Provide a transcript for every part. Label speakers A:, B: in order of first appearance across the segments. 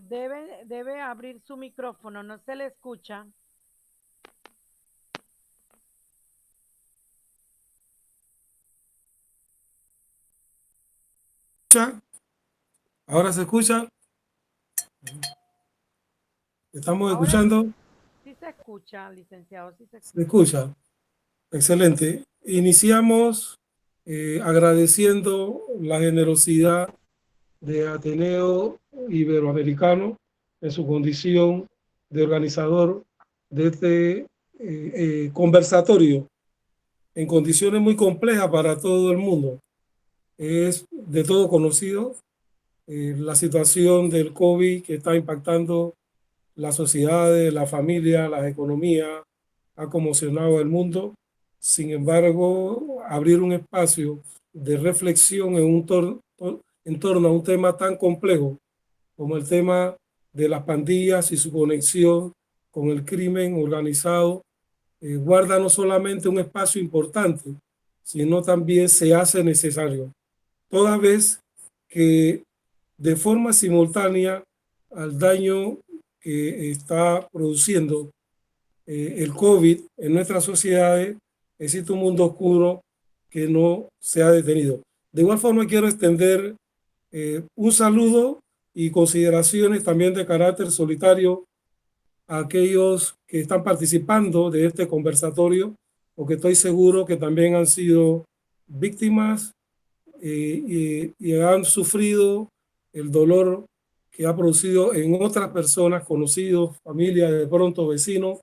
A: Debe abrir su micrófono, no se le escucha.
B: ¿Escucha? ¿Ahora se escucha? ¿Estamos
A: Ahora
B: escuchando?
A: sí se escucha, licenciado, sí se
B: ¿Se
A: escucha.
B: escucha? Excelente. Iniciamos agradeciendo la generosidad de Ateneo Iberoamericano en su condición de organizador de este conversatorio en condiciones muy complejas para todo el mundo. Es de todo conocido la situación del COVID que está impactando las sociedades, la familia, las economías, ha conmocionado el mundo. Sin embargo, abrir un espacio de reflexión en torno a un tema tan complejo como el tema de las pandillas y su conexión con el crimen organizado, guarda no solamente un espacio importante, sino también se hace necesario, toda vez que de forma simultánea al daño que está produciendo el COVID en nuestras sociedades, existe un mundo oscuro que no se ha detenido. De igual forma, quiero extender un saludo y consideraciones también de carácter solitario a aquellos que están participando de este conversatorio, porque estoy seguro que también han sido víctimas y han sufrido el dolor que ha producido en otras personas, conocidos, familias, de pronto vecinos,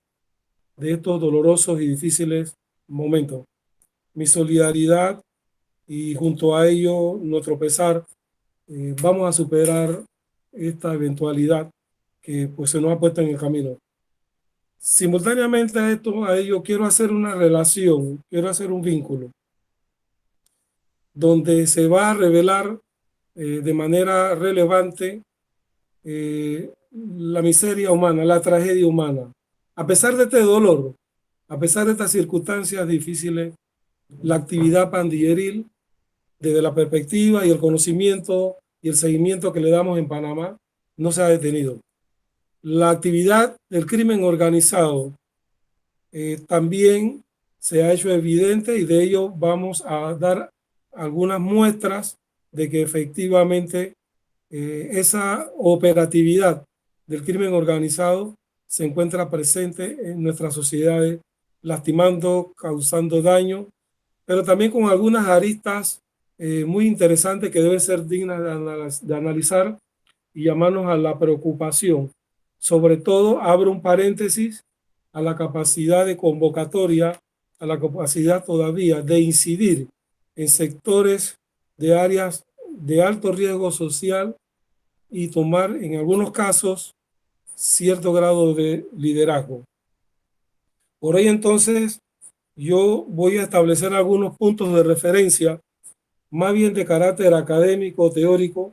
B: de estos dolorosos y difíciles momentos. Mi solidaridad y junto a ello nuestro pesar, vamos a superar esta eventualidad que pues se nos ha puesto en el camino. Simultáneamente a ello quiero hacer una relación, quiero hacer un vínculo donde se va a revelar de manera relevante la miseria humana, la tragedia humana. A pesar de este dolor, a pesar de estas circunstancias difíciles, la actividad pandilleril, desde la perspectiva y el conocimiento y el seguimiento que le damos en Panamá, no se ha detenido. La actividad del crimen organizado también se ha hecho evidente y de ello vamos a dar algunas muestras de que efectivamente esa operatividad del crimen organizado se encuentra presente en nuestras sociedades, lastimando, causando daño, pero también con algunas aristas muy interesantes que deben ser dignas de analizar y llamarnos a la preocupación. Sobre todo, abro un paréntesis a la capacidad de convocatoria, a la capacidad todavía de incidir en sectores de áreas de alto riesgo social y tomar en algunos casos cierto grado de liderazgo. Por ello entonces yo voy a establecer algunos puntos de referencia, más bien de carácter académico, teórico,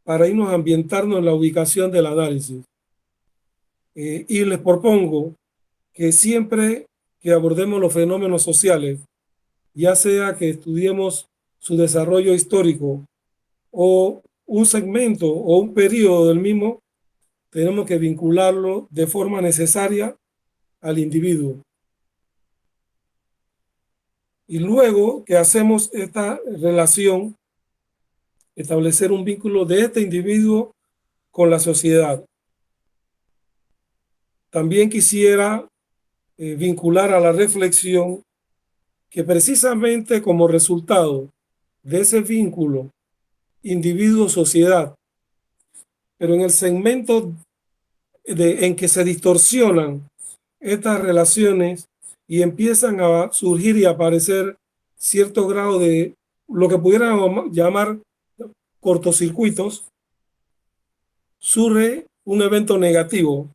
B: para irnos a ambientarnos en la ubicación del análisis. Y les propongo que siempre que abordemos los fenómenos sociales, ya sea que estudiemos su desarrollo histórico o un segmento o un periodo del mismo, tenemos que vincularlo de forma necesaria al individuo. Y luego que hacemos esta relación, establecer un vínculo de este individuo con la sociedad. También quisiera vincular a la reflexión que precisamente como resultado de ese vínculo individuo-sociedad, pero en el segmento en que se distorsionan estas relaciones y empiezan a surgir y aparecer cierto grado de lo que pudiéramos llamar cortocircuitos, surge un evento negativo,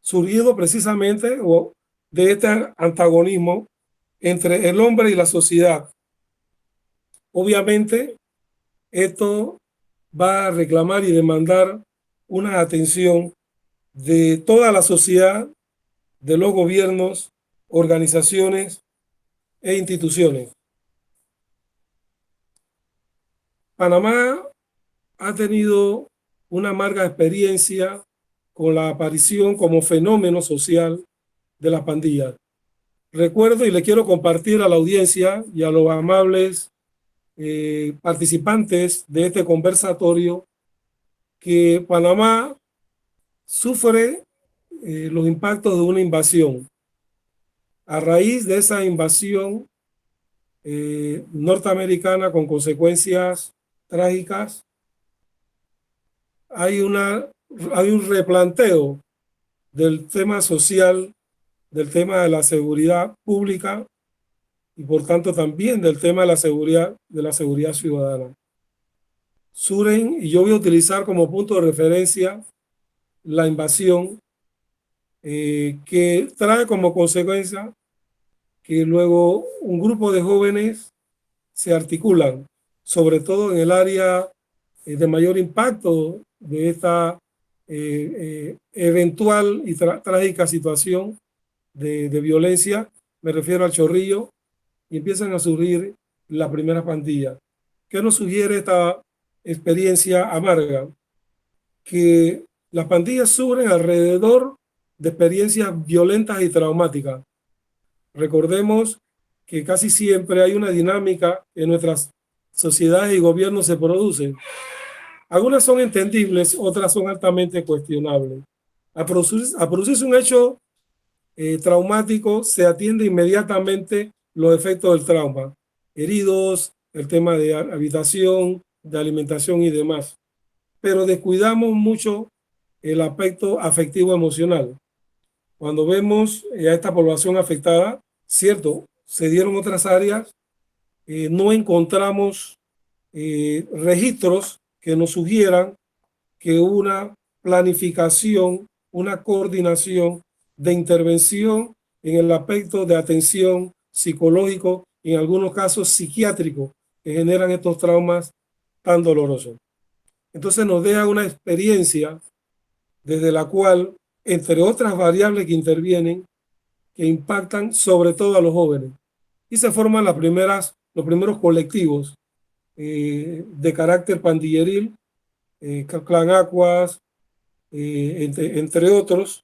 B: surgido precisamente de este antagonismo entre el hombre y la sociedad. Obviamente, esto va a reclamar y demandar una atención de toda la sociedad, de los gobiernos, organizaciones e instituciones. Panamá ha tenido una amarga experiencia con la aparición como fenómeno social de las pandillas. Recuerdo y le quiero compartir a la audiencia y a los amables participantes de este conversatorio que Panamá sufre los impactos de una invasión. A raíz de esa invasión norteamericana con consecuencias trágicas, hay un replanteo del tema social, del tema de la seguridad pública y por tanto también del tema de la seguridad ciudadana. Surgen, y yo voy a utilizar como punto de referencia la invasión que trae como consecuencia que luego un grupo de jóvenes se articulan, sobre todo en el área de mayor impacto de esta eventual y trágica situación de violencia, me refiero al Chorrillo, y empiezan a surgir las primeras pandillas. ¿Qué nos sugiere esta experiencia amarga? Que las pandillas surgen alrededor de experiencias violentas y traumáticas. Recordemos que casi siempre hay una dinámica en nuestras sociedades y gobiernos se produce. Algunas son entendibles, otras son altamente cuestionables. A producirse un hecho traumático, se atiende inmediatamente los efectos del trauma, heridos, el tema de habitación, de alimentación y demás. Pero descuidamos mucho el aspecto afectivo emocional. Cuando vemos a esta población afectada, cierto, se dieron otras áreas, no encontramos registros que nos sugieran que una planificación, una coordinación de intervención en el aspecto de atención psicológico y en algunos casos psiquiátrico que generan estos traumas tan dolorosos. Entonces nos deja una experiencia desde la cual, entre otras variables que intervienen, que impactan sobre todo a los jóvenes, y se forman los primeros colectivos de carácter pandilleril, Clan Aquas, entre otros.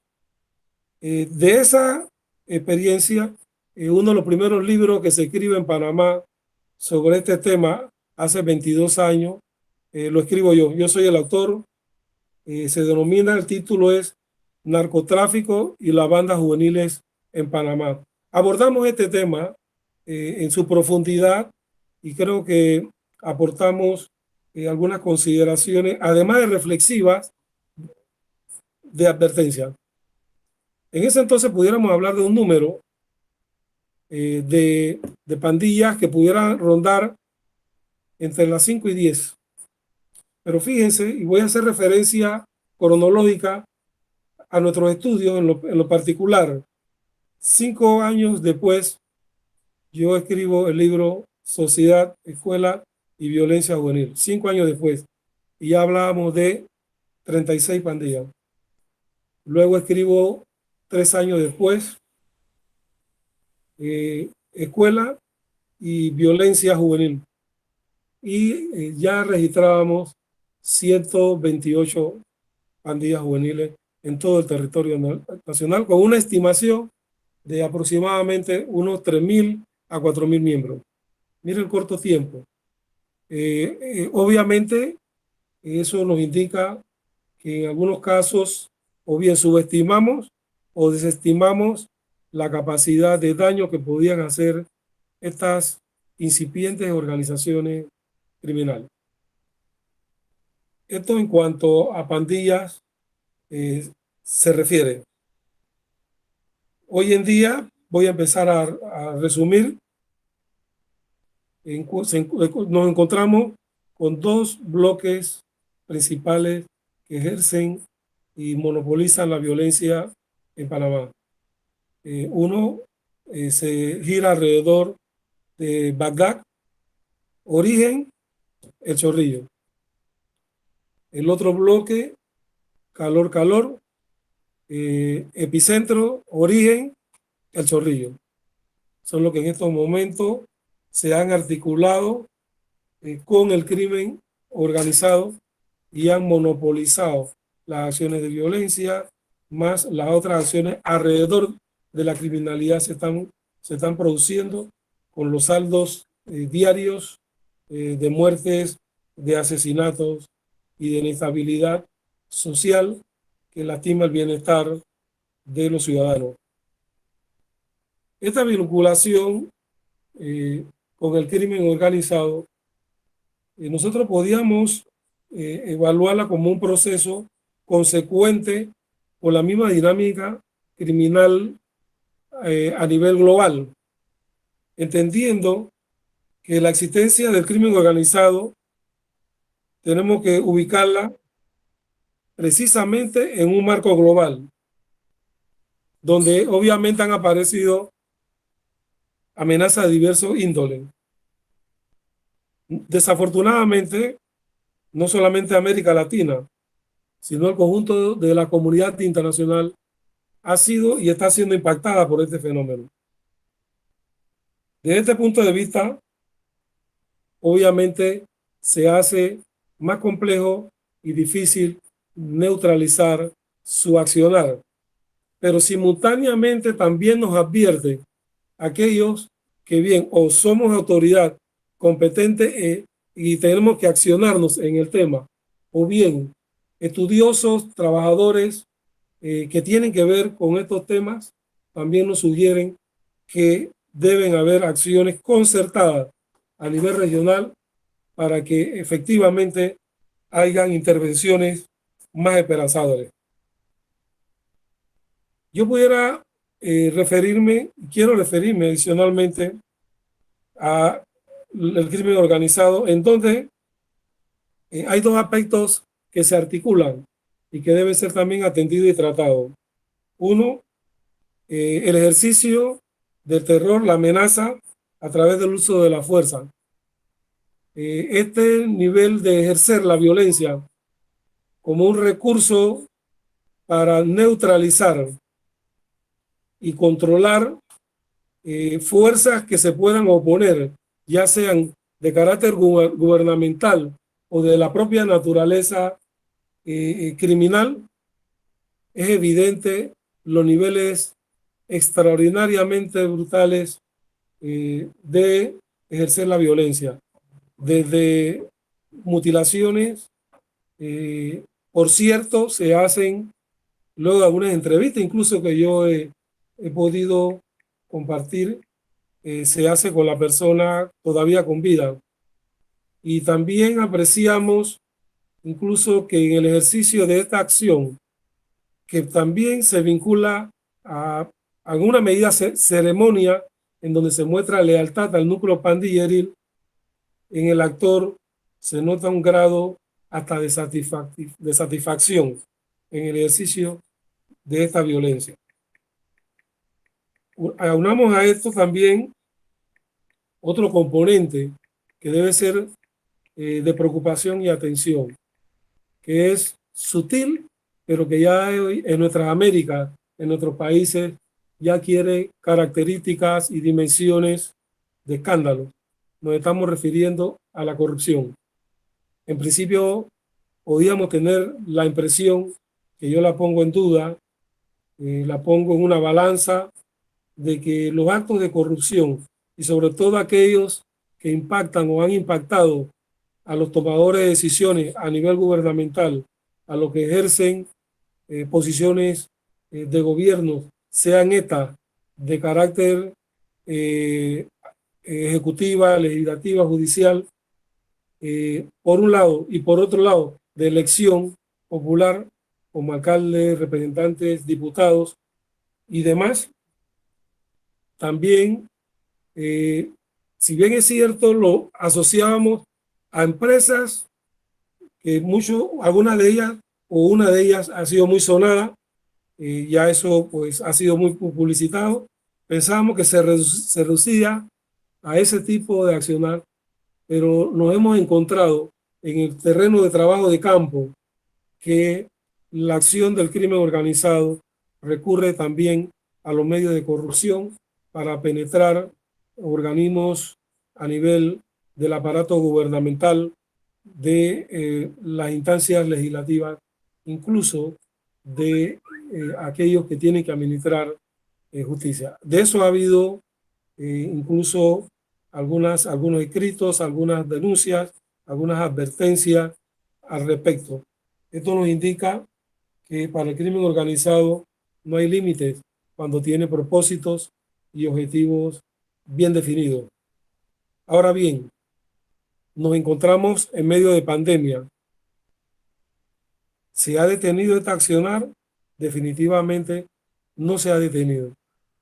B: De esa experiencia, uno de los primeros libros que se escribe en Panamá sobre este tema hace 22 años, lo escribo yo. Yo soy el autor. Se denomina, el título es Narcotráfico y las bandas juveniles en Panamá. Abordamos este tema en su profundidad y creo que aportamos algunas consideraciones, además de reflexivas, de advertencia. En ese entonces pudiéramos hablar de un número de pandillas que pudieran rondar entre las 5 y 10. Pero fíjense, y voy a hacer referencia cronológica a nuestros estudios en lo particular. 5 años después, yo escribo el libro Sociedad, Escuela y Violencia Juvenil. 5 años después. Y ya hablábamos de 36 pandillas. Luego escribo 3 años después, Escuela y Violencia Juvenil. Y ya registrábamos 128 pandillas juveniles en todo el territorio nacional, con una estimación de aproximadamente unos 3.000 a 4.000 miembros. Mire el corto tiempo. Obviamente, eso nos indica que en algunos casos o bien subestimamos o desestimamos la capacidad de daño que podían hacer estas incipientes organizaciones criminales. Esto en cuanto a pandillas se refiere. Hoy en día voy a empezar a resumir. Nos encontramos con 2 bloques principales que ejercen y monopolizan la violencia en Panamá. Uno se gira alrededor de Bagdad, origen, el Chorrillo. El otro bloque, calor, epicentro, origen, el Chorrillo. Son los que en estos momentos se han articulado con el crimen organizado y han monopolizado las acciones de violencia, más las otras acciones alrededor de la criminalidad se están produciendo con los saldos diarios de muertes, de asesinatos y de inestabilidad social que lastima el bienestar de los ciudadanos. Esta vinculación con el crimen organizado, nosotros podíamos evaluarla como un proceso consecuente con la misma dinámica criminal a nivel global, entendiendo que la existencia del crimen organizado tenemos que ubicarla precisamente en un marco global, donde obviamente han aparecido amenazas de diversos índoles. Desafortunadamente, no solamente América Latina, sino el conjunto de la comunidad internacional ha sido y está siendo impactada por este fenómeno. Desde este punto de vista, obviamente se hace más complejo y difícil neutralizar su accionar, pero simultáneamente también nos advierte aquellos que bien o somos autoridad competente y tenemos que accionarnos en el tema, o bien estudiosos, trabajadores que tienen que ver con estos temas, también nos sugieren que deben haber acciones concertadas a nivel regional para que efectivamente hayan intervenciones más esperanzadoras. Yo pudiera quiero referirme adicionalmente al crimen organizado, en donde hay dos aspectos que se articulan y que deben ser también atendidos y tratados. Uno, el ejercicio del terror, la amenaza a través del uso de la fuerza. Este nivel de ejercer la violencia como un recurso para neutralizar y controlar fuerzas que se puedan oponer, ya sean de carácter gubernamental o de la propia naturaleza criminal, es evidente los niveles extraordinariamente brutales de ejercer la violencia, desde mutilaciones, por cierto, se hacen luego de algunas entrevistas, incluso que yo he podido compartir, se hace con la persona todavía con vida. Y también apreciamos incluso que en el ejercicio de esta acción, que también se vincula a alguna medida ceremonia en donde se muestra lealtad al núcleo pandilleril, en el actor se nota un grado hasta de satisfacción en el ejercicio de esta violencia. Aunamos a esto también otro componente que debe ser de preocupación y atención, que es sutil, pero que ya en nuestras Américas, en nuestros países, ya adquiere características y dimensiones de escándalo. Nos estamos refiriendo a la corrupción. En principio, podíamos tener la impresión, que yo la pongo en duda, la pongo en una balanza, de que los actos de corrupción y sobre todo aquellos que impactan o han impactado a los tomadores de decisiones a nivel gubernamental, a los que ejercen posiciones de gobierno, sean estas de carácter ejecutiva, legislativa, judicial, por un lado, y por otro lado, de elección popular, como alcaldes, representantes, diputados y demás, también, si bien es cierto, lo asociábamos a empresas que algunas de ellas o una de ellas ha sido muy sonada, ya eso pues ha sido muy publicitado. Pensábamos que se reducía a ese tipo de accionar, pero nos hemos encontrado en el terreno de trabajo de campo que la acción del crimen organizado recurre también a los medios de corrupción para penetrar organismos a nivel del aparato gubernamental de las instancias legislativas, incluso de aquellos que tienen que administrar justicia. De eso ha habido incluso algunos escritos, algunas denuncias, algunas advertencias al respecto. Esto nos indica que para el crimen organizado no hay límites cuando tiene propósitos y objetivos bien definidos. Ahora bien, nos encontramos en medio de pandemia. ¿Se ha detenido este accionar? Definitivamente no se ha detenido.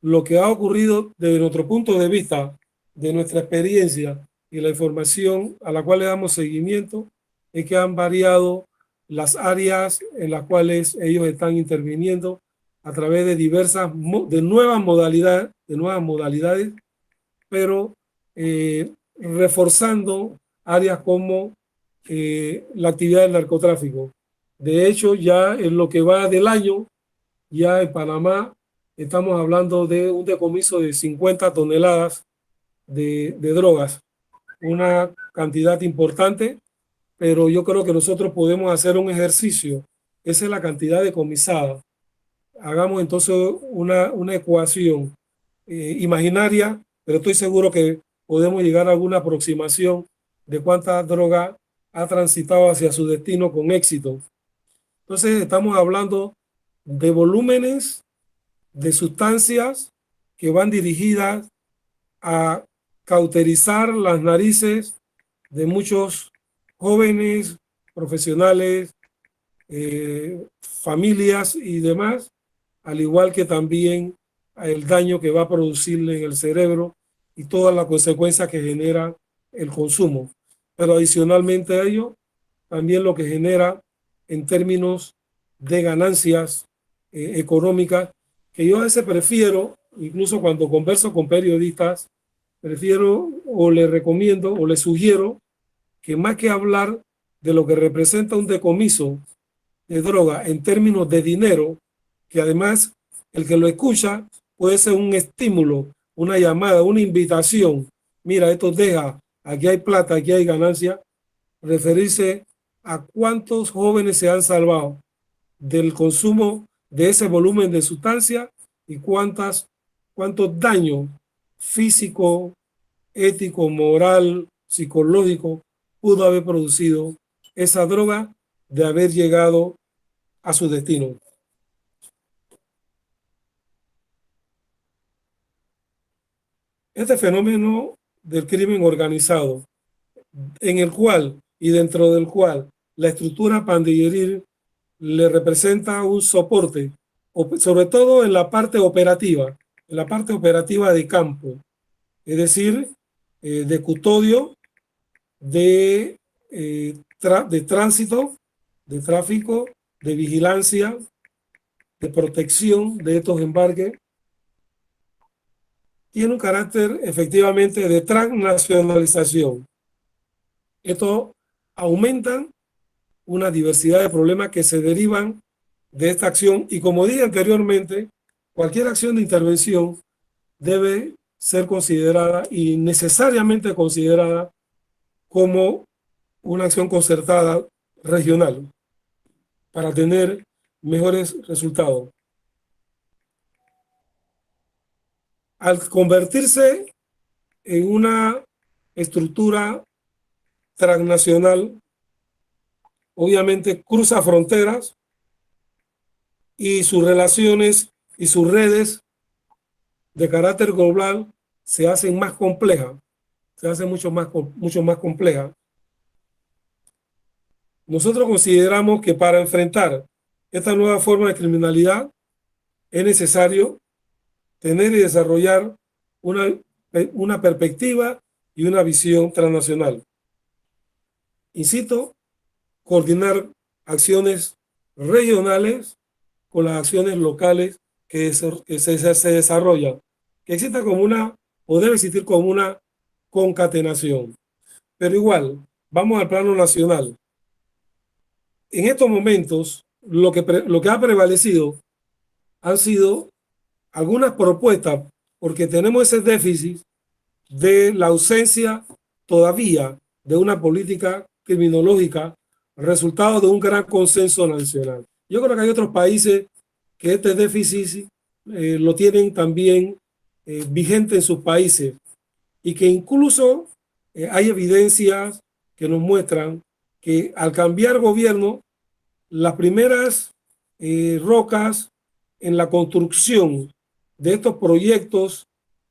B: Lo que ha ocurrido desde nuestro punto de vista, de nuestra experiencia y la información a la cual le damos seguimiento, es que han variado las áreas en las cuales ellos están interviniendo a través de de nuevas modalidades, pero reforzando áreas como la actividad del narcotráfico. De hecho, ya en lo que va del año, ya en Panamá estamos hablando de un decomiso de 50 toneladas de drogas, una cantidad importante, pero yo creo que nosotros podemos hacer un ejercicio. Esa es la cantidad decomisada. Hagamos entonces una ecuación imaginaria, pero estoy seguro que podemos llegar a alguna aproximación de cuánta droga ha transitado hacia su destino con éxito. Entonces estamos hablando de volúmenes de sustancias que van dirigidas a cauterizar las narices de muchos jóvenes, profesionales, familias y demás, al igual que también el daño que va a producirle en el cerebro y todas las consecuencias que genera el consumo. Pero adicionalmente a ello, también lo que genera en términos de ganancias económicas, que yo a veces prefiero, incluso cuando converso con periodistas, prefiero o le recomiendo o le sugiero que más que hablar de lo que representa un decomiso de droga en términos de dinero, que además el que lo escucha puede ser un estímulo, una llamada, una invitación. Mira, esto deja, aquí hay plata, aquí hay ganancia. Referirse a cuántos jóvenes se han salvado del consumo de ese volumen de sustancia y cuántos daños físico, ético, moral, psicológico pudo haber producido esa droga de haber llegado a su destino. Este fenómeno del crimen organizado, en el cual y dentro del cual la estructura pandilleril le representa un soporte, sobre todo en la parte operativa de campo, es decir, de custodio, de tránsito, de tráfico, de vigilancia, de protección de estos embarques, tiene un carácter efectivamente de transnacionalización. Esto aumenta una diversidad de problemas que se derivan de esta acción y, como dije anteriormente, cualquier acción de intervención debe ser considerada y necesariamente considerada como una acción concertada regional para tener mejores resultados. Al convertirse en una estructura transnacional, obviamente cruza fronteras y sus relaciones y sus redes de carácter global se hacen más complejas, se hacen mucho más complejas. Nosotros consideramos que para enfrentar esta nueva forma de criminalidad es necesario tener y desarrollar una perspectiva y una visión transnacional. Incito, coordinar acciones regionales con las acciones locales que se desarrollan, que exista como o debe existir como una concatenación. Pero igual, vamos al plano nacional. En estos momentos, lo que ha prevalecido han sido algunas propuestas, porque tenemos ese déficit de la ausencia todavía de una política criminológica, resultado de un gran consenso nacional. Yo creo que hay otros países que este déficit lo tienen también vigente en sus países y que incluso hay evidencias que nos muestran que al cambiar gobierno, las primeras rocas en la construcción de estos proyectos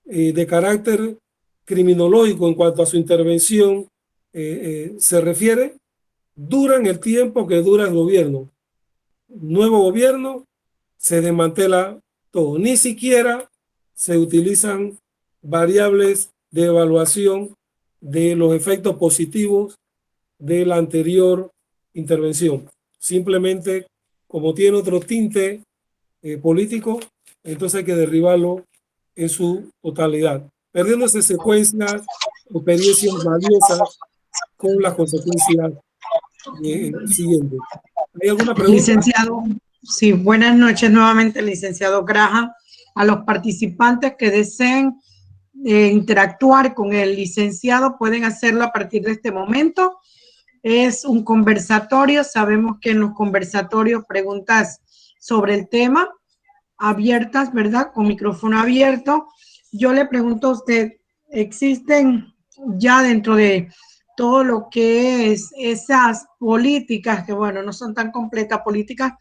B: de carácter criminológico en cuanto a su intervención se refiere, duran el tiempo que dura el gobierno. Nuevo gobierno, se desmantela todo. Ni siquiera se utilizan variables de evaluación de los efectos positivos de la anterior intervención. Simplemente, como tiene otro tinte político, entonces hay que derribarlo en su totalidad, perdiéndose secuencias, experiencias valiosas con las consecuencias siguientes. ¿Hay alguna pregunta?
C: Licenciado, sí, buenas noches nuevamente, licenciado Graham. A los participantes que deseen interactuar con el licenciado pueden hacerlo a partir de este momento. Es un conversatorio, sabemos que en los conversatorios preguntas sobre el tema abiertas, ¿verdad? Con micrófono abierto. Yo le pregunto a usted, ¿existen ya dentro de todo lo que es esas políticas, que bueno, no son tan completas, políticas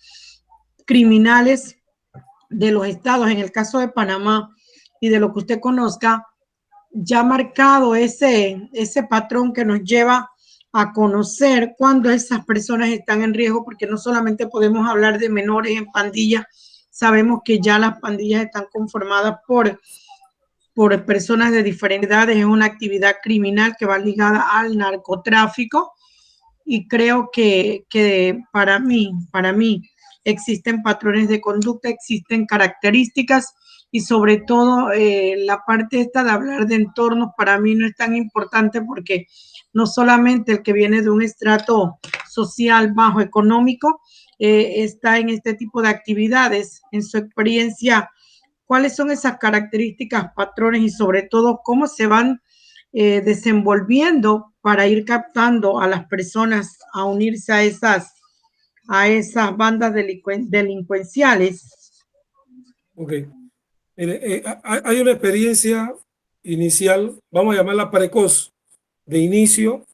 C: criminales de los estados, en el caso de Panamá y de lo que usted conozca, ya marcado ese patrón que nos lleva a conocer cuándo esas personas están en riesgo? Porque no solamente podemos hablar de menores en pandillas, sabemos que ya las pandillas están conformadas por personas de diferentes edades, es una actividad criminal que va ligada al narcotráfico y creo que para mí existen patrones de conducta, existen características y sobre todo la parte esta de hablar de entornos para mí no es tan importante porque no solamente el que viene de un estrato social bajo económico está en este tipo de actividades. En su experiencia, ¿cuáles son esas características, patrones y sobre todo cómo se van desenvolviendo para ir captando a las personas a unirse a esas bandas delincuenciales?
B: Ok. Hay una experiencia inicial, vamos a llamarla precoz, de inicio,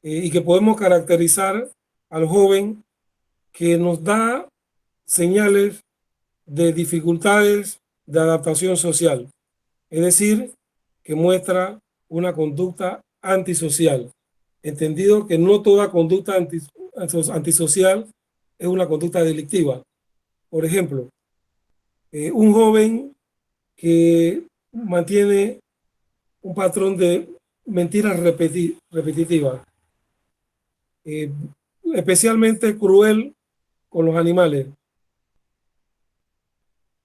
B: y que podemos caracterizar al joven que nos da señales de dificultades de adaptación social, es decir, que muestra una conducta antisocial, entendido que no toda conducta antisocial es una conducta delictiva. Por ejemplo, un joven que mantiene un patrón de mentiras repetitivas, especialmente cruel con los animales,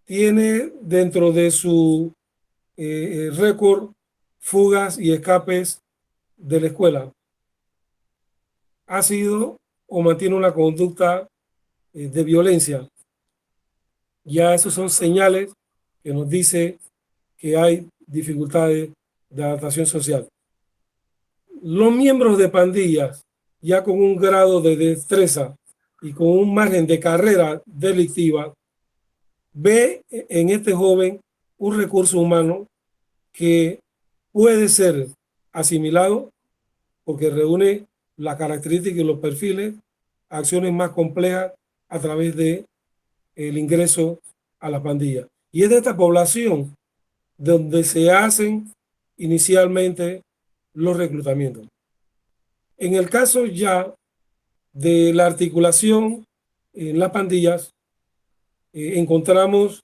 B: tiene dentro de su récord fugas y escapes de la escuela, ha sido o mantiene una conducta de violencia. Ya esos son señales que nos dice que hay dificultades de adaptación social. Los miembros de pandillas, ya con un grado de destreza y con un margen de carrera delictiva, ve en este joven un recurso humano que puede ser asimilado porque reúne las características y los perfiles, acciones más complejas a través de el ingreso a la pandilla. Y es de esta población donde se hacen inicialmente los reclutamientos. En el caso ya de la articulación en las pandillas, encontramos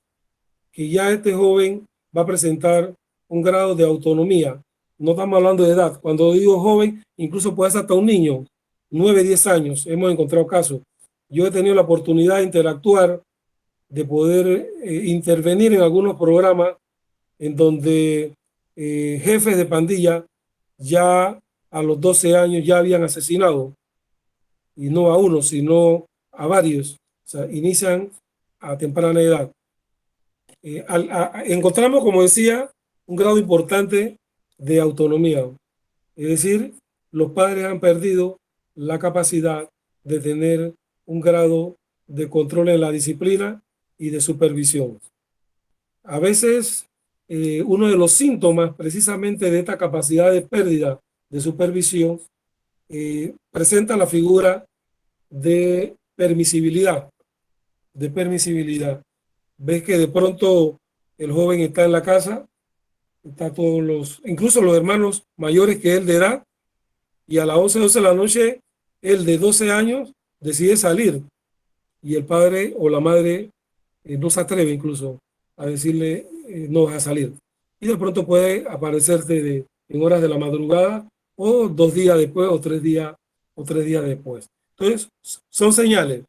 B: que ya este joven va a presentar un grado de autonomía. No estamos hablando de edad. Cuando digo joven, incluso puede ser hasta un niño, 9, 10 años. Hemos encontrado casos. Yo he tenido la oportunidad de interactuar, de poder intervenir en algunos programas en donde jefes de pandilla ya a los 12 años ya habían asesinado, y no a uno, sino a varios. O sea, inician a temprana edad. Encontramos, como decía, un grado importante de autonomía. Es decir, los padres han perdido la capacidad de tener un grado de control en la disciplina y de supervisión. A veces, uno de los síntomas precisamente de esta capacidad de pérdida de supervisión presenta la figura de permisibilidad, Ves que de pronto el joven está en la casa, está incluso los hermanos mayores que él de edad, y a las 11 de la noche, él de 12 años decide salir, y el padre o la madre no se atreve incluso a decirle no vas a salir. Y de pronto puede aparecerte en horas de la madrugada, o 2 días después, o 3 días después. Entonces, son señales.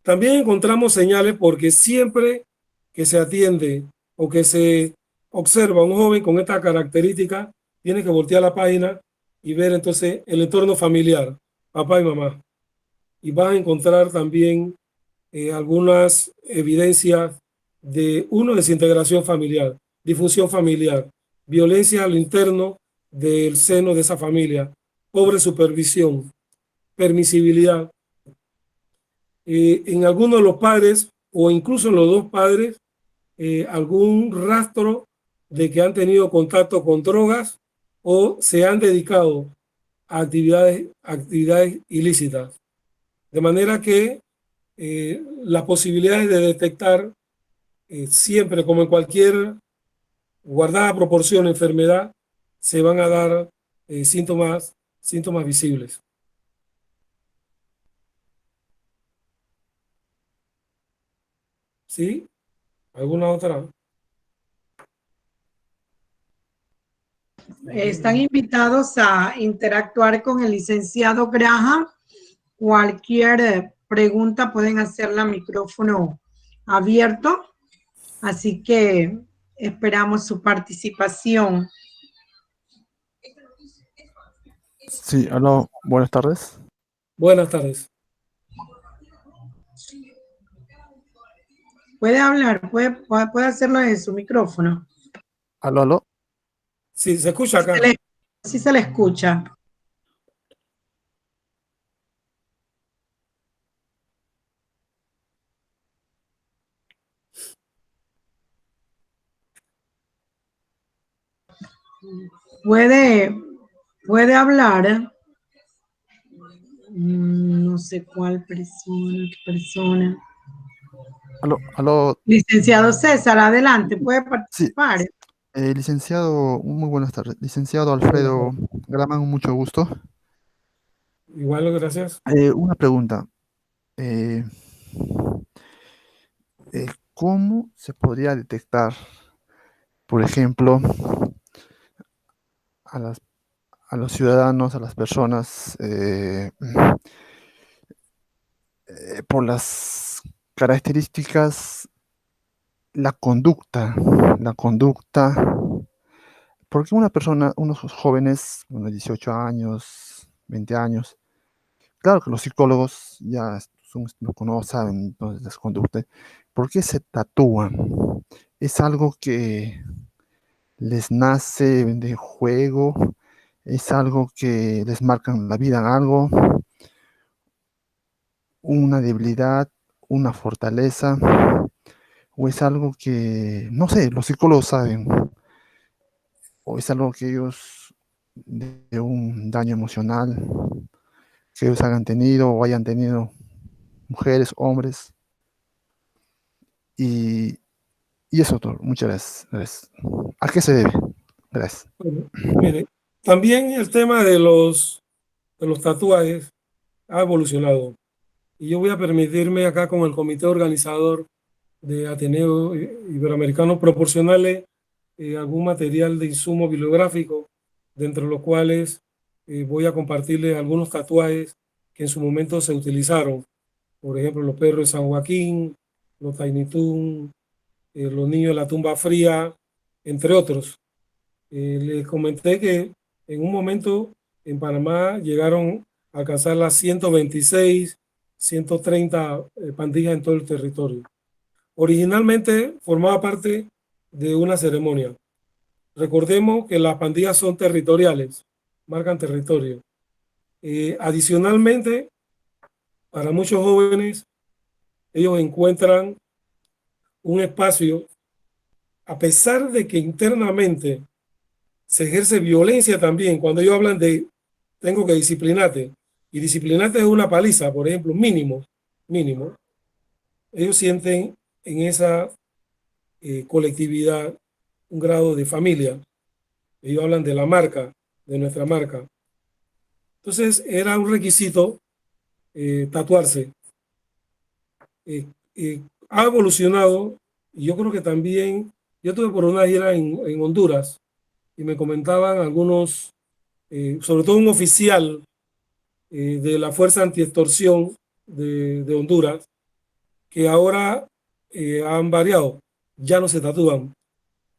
B: También encontramos señales porque siempre que se atiende o que se observa a un joven con esta característica, tiene que voltear la página y ver entonces el entorno familiar, papá y mamá. Y vas a encontrar también algunas evidencias de desintegración familiar, disfunción familiar, violencia a lo interno del seno de esa familia, pobre supervisión, permisibilidad. En algunos de los padres o incluso en los dos padres, algún rastro de que han tenido contacto con drogas o se han dedicado a actividades ilícitas. De manera que las posibilidades de detectar siempre, como en cualquier guardada proporción enfermedad, se van a dar síntomas visibles. ¿Sí? ¿Alguna otra?
C: Están invitados a interactuar con el licenciado Graham. Cualquier pregunta pueden hacerla a micrófono abierto. Así que esperamos su participación.
D: Sí, aló, buenas tardes.
B: Buenas tardes.
C: Puede hablar, puede hacerlo en su micrófono.
D: Aló, aló.
B: Sí, se escucha acá.
C: Sí se le escucha. Puede hablar. No sé cuál persona, qué persona.
D: Aló, aló.
C: Licenciado César, adelante, puede
D: Sí,
C: participar.
D: licenciado, muy buenas tardes. Licenciado Alfredo Graman, mucho gusto.
B: Igual, gracias.
D: Una pregunta. Eh, ¿Cómo se podría detectar, por ejemplo, a los ciudadanos, a las personas, por las características, la conducta, porque una persona, unos jóvenes, unos 18 años, 20 años, claro que los psicólogos ya lo conocen, saben entonces las conductas, ¿por qué se tatúan? ¿Es algo que les nace de juego? ¿Es algo que les marca la vida en algo? ¿Una debilidad? ¿Una fortaleza? ¿O es algo que, no sé, los psicólogos saben? ¿O es algo que ellos, de un daño emocional que ellos hayan tenido o hayan tenido, mujeres, hombres? Y eso todo. Muchas gracias. ¿A qué se debe? Gracias.
B: Bueno, mire, también el tema de los tatuajes ha evolucionado. Y yo voy a permitirme acá con el comité organizador de Ateneo Iberoamericano proporcionarle algún material de insumo bibliográfico, de entre los cuales voy a compartirle algunos tatuajes que en su momento se utilizaron. Por ejemplo, los perros de San Joaquín, los Tiny Toon, los niños de la tumba fría, entre otros. Les comenté que en un momento en Panamá llegaron a alcanzar las 126, 130 pandillas en todo el territorio. Originalmente formaba parte de una ceremonia. Recordemos que las pandillas son territoriales, marcan territorio. Adicionalmente, para muchos jóvenes, ellos encuentran un espacio, a pesar de que internamente se ejerce violencia también, cuando ellos hablan de tengo que disciplinarte, y disciplinarte es una paliza, por ejemplo, mínimo, ellos sienten en esa colectividad un grado de familia. Ellos hablan de la marca, de nuestra marca. Entonces era un requisito tatuarse. Ha evolucionado, y yo creo que también, yo estuve por una gira en Honduras, y me comentaban algunos, sobre todo un oficial de la Fuerza Antiextorsión de Honduras, que ahora han variado, ya no se tatúan,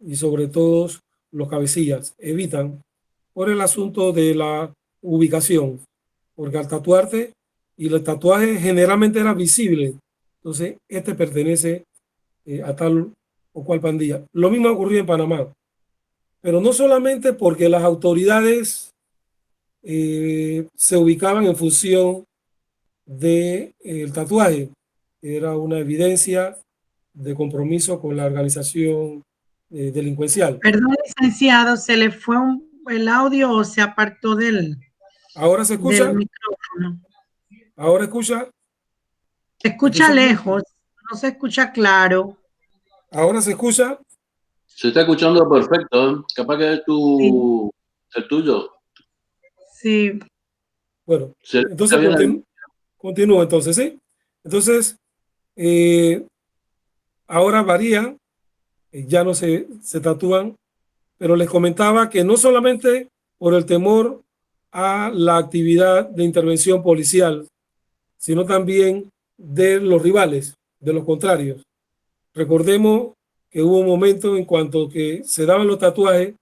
B: y sobre todo los cabecillas evitan por el asunto de la ubicación, porque al tatuarte, y el tatuaje generalmente era visible, entonces este pertenece a tal o cual pandilla. Lo mismo ocurrió en Panamá, pero no solamente porque las autoridades se ubicaban en función del tatuaje, era una evidencia de compromiso con la organización delincuencial.
C: Perdón, licenciado, ¿se le fue el audio o se apartó del micrófono?
B: ¿Ahora escucha?
C: Se escucha lejos, no se escucha claro.
B: ¿Ahora se escucha?
E: Se está escuchando perfecto, ¿eh? Capaz que es el tuyo.
C: Sí.
B: Bueno, entonces continúo entonces, ¿sí? Entonces, ahora varía, ya no se tatúan, pero les comentaba que no solamente por el temor a la actividad de intervención policial, sino también de los rivales, de los contrarios. Recordemos que hubo un momento en cuanto que se daban los tatuajes,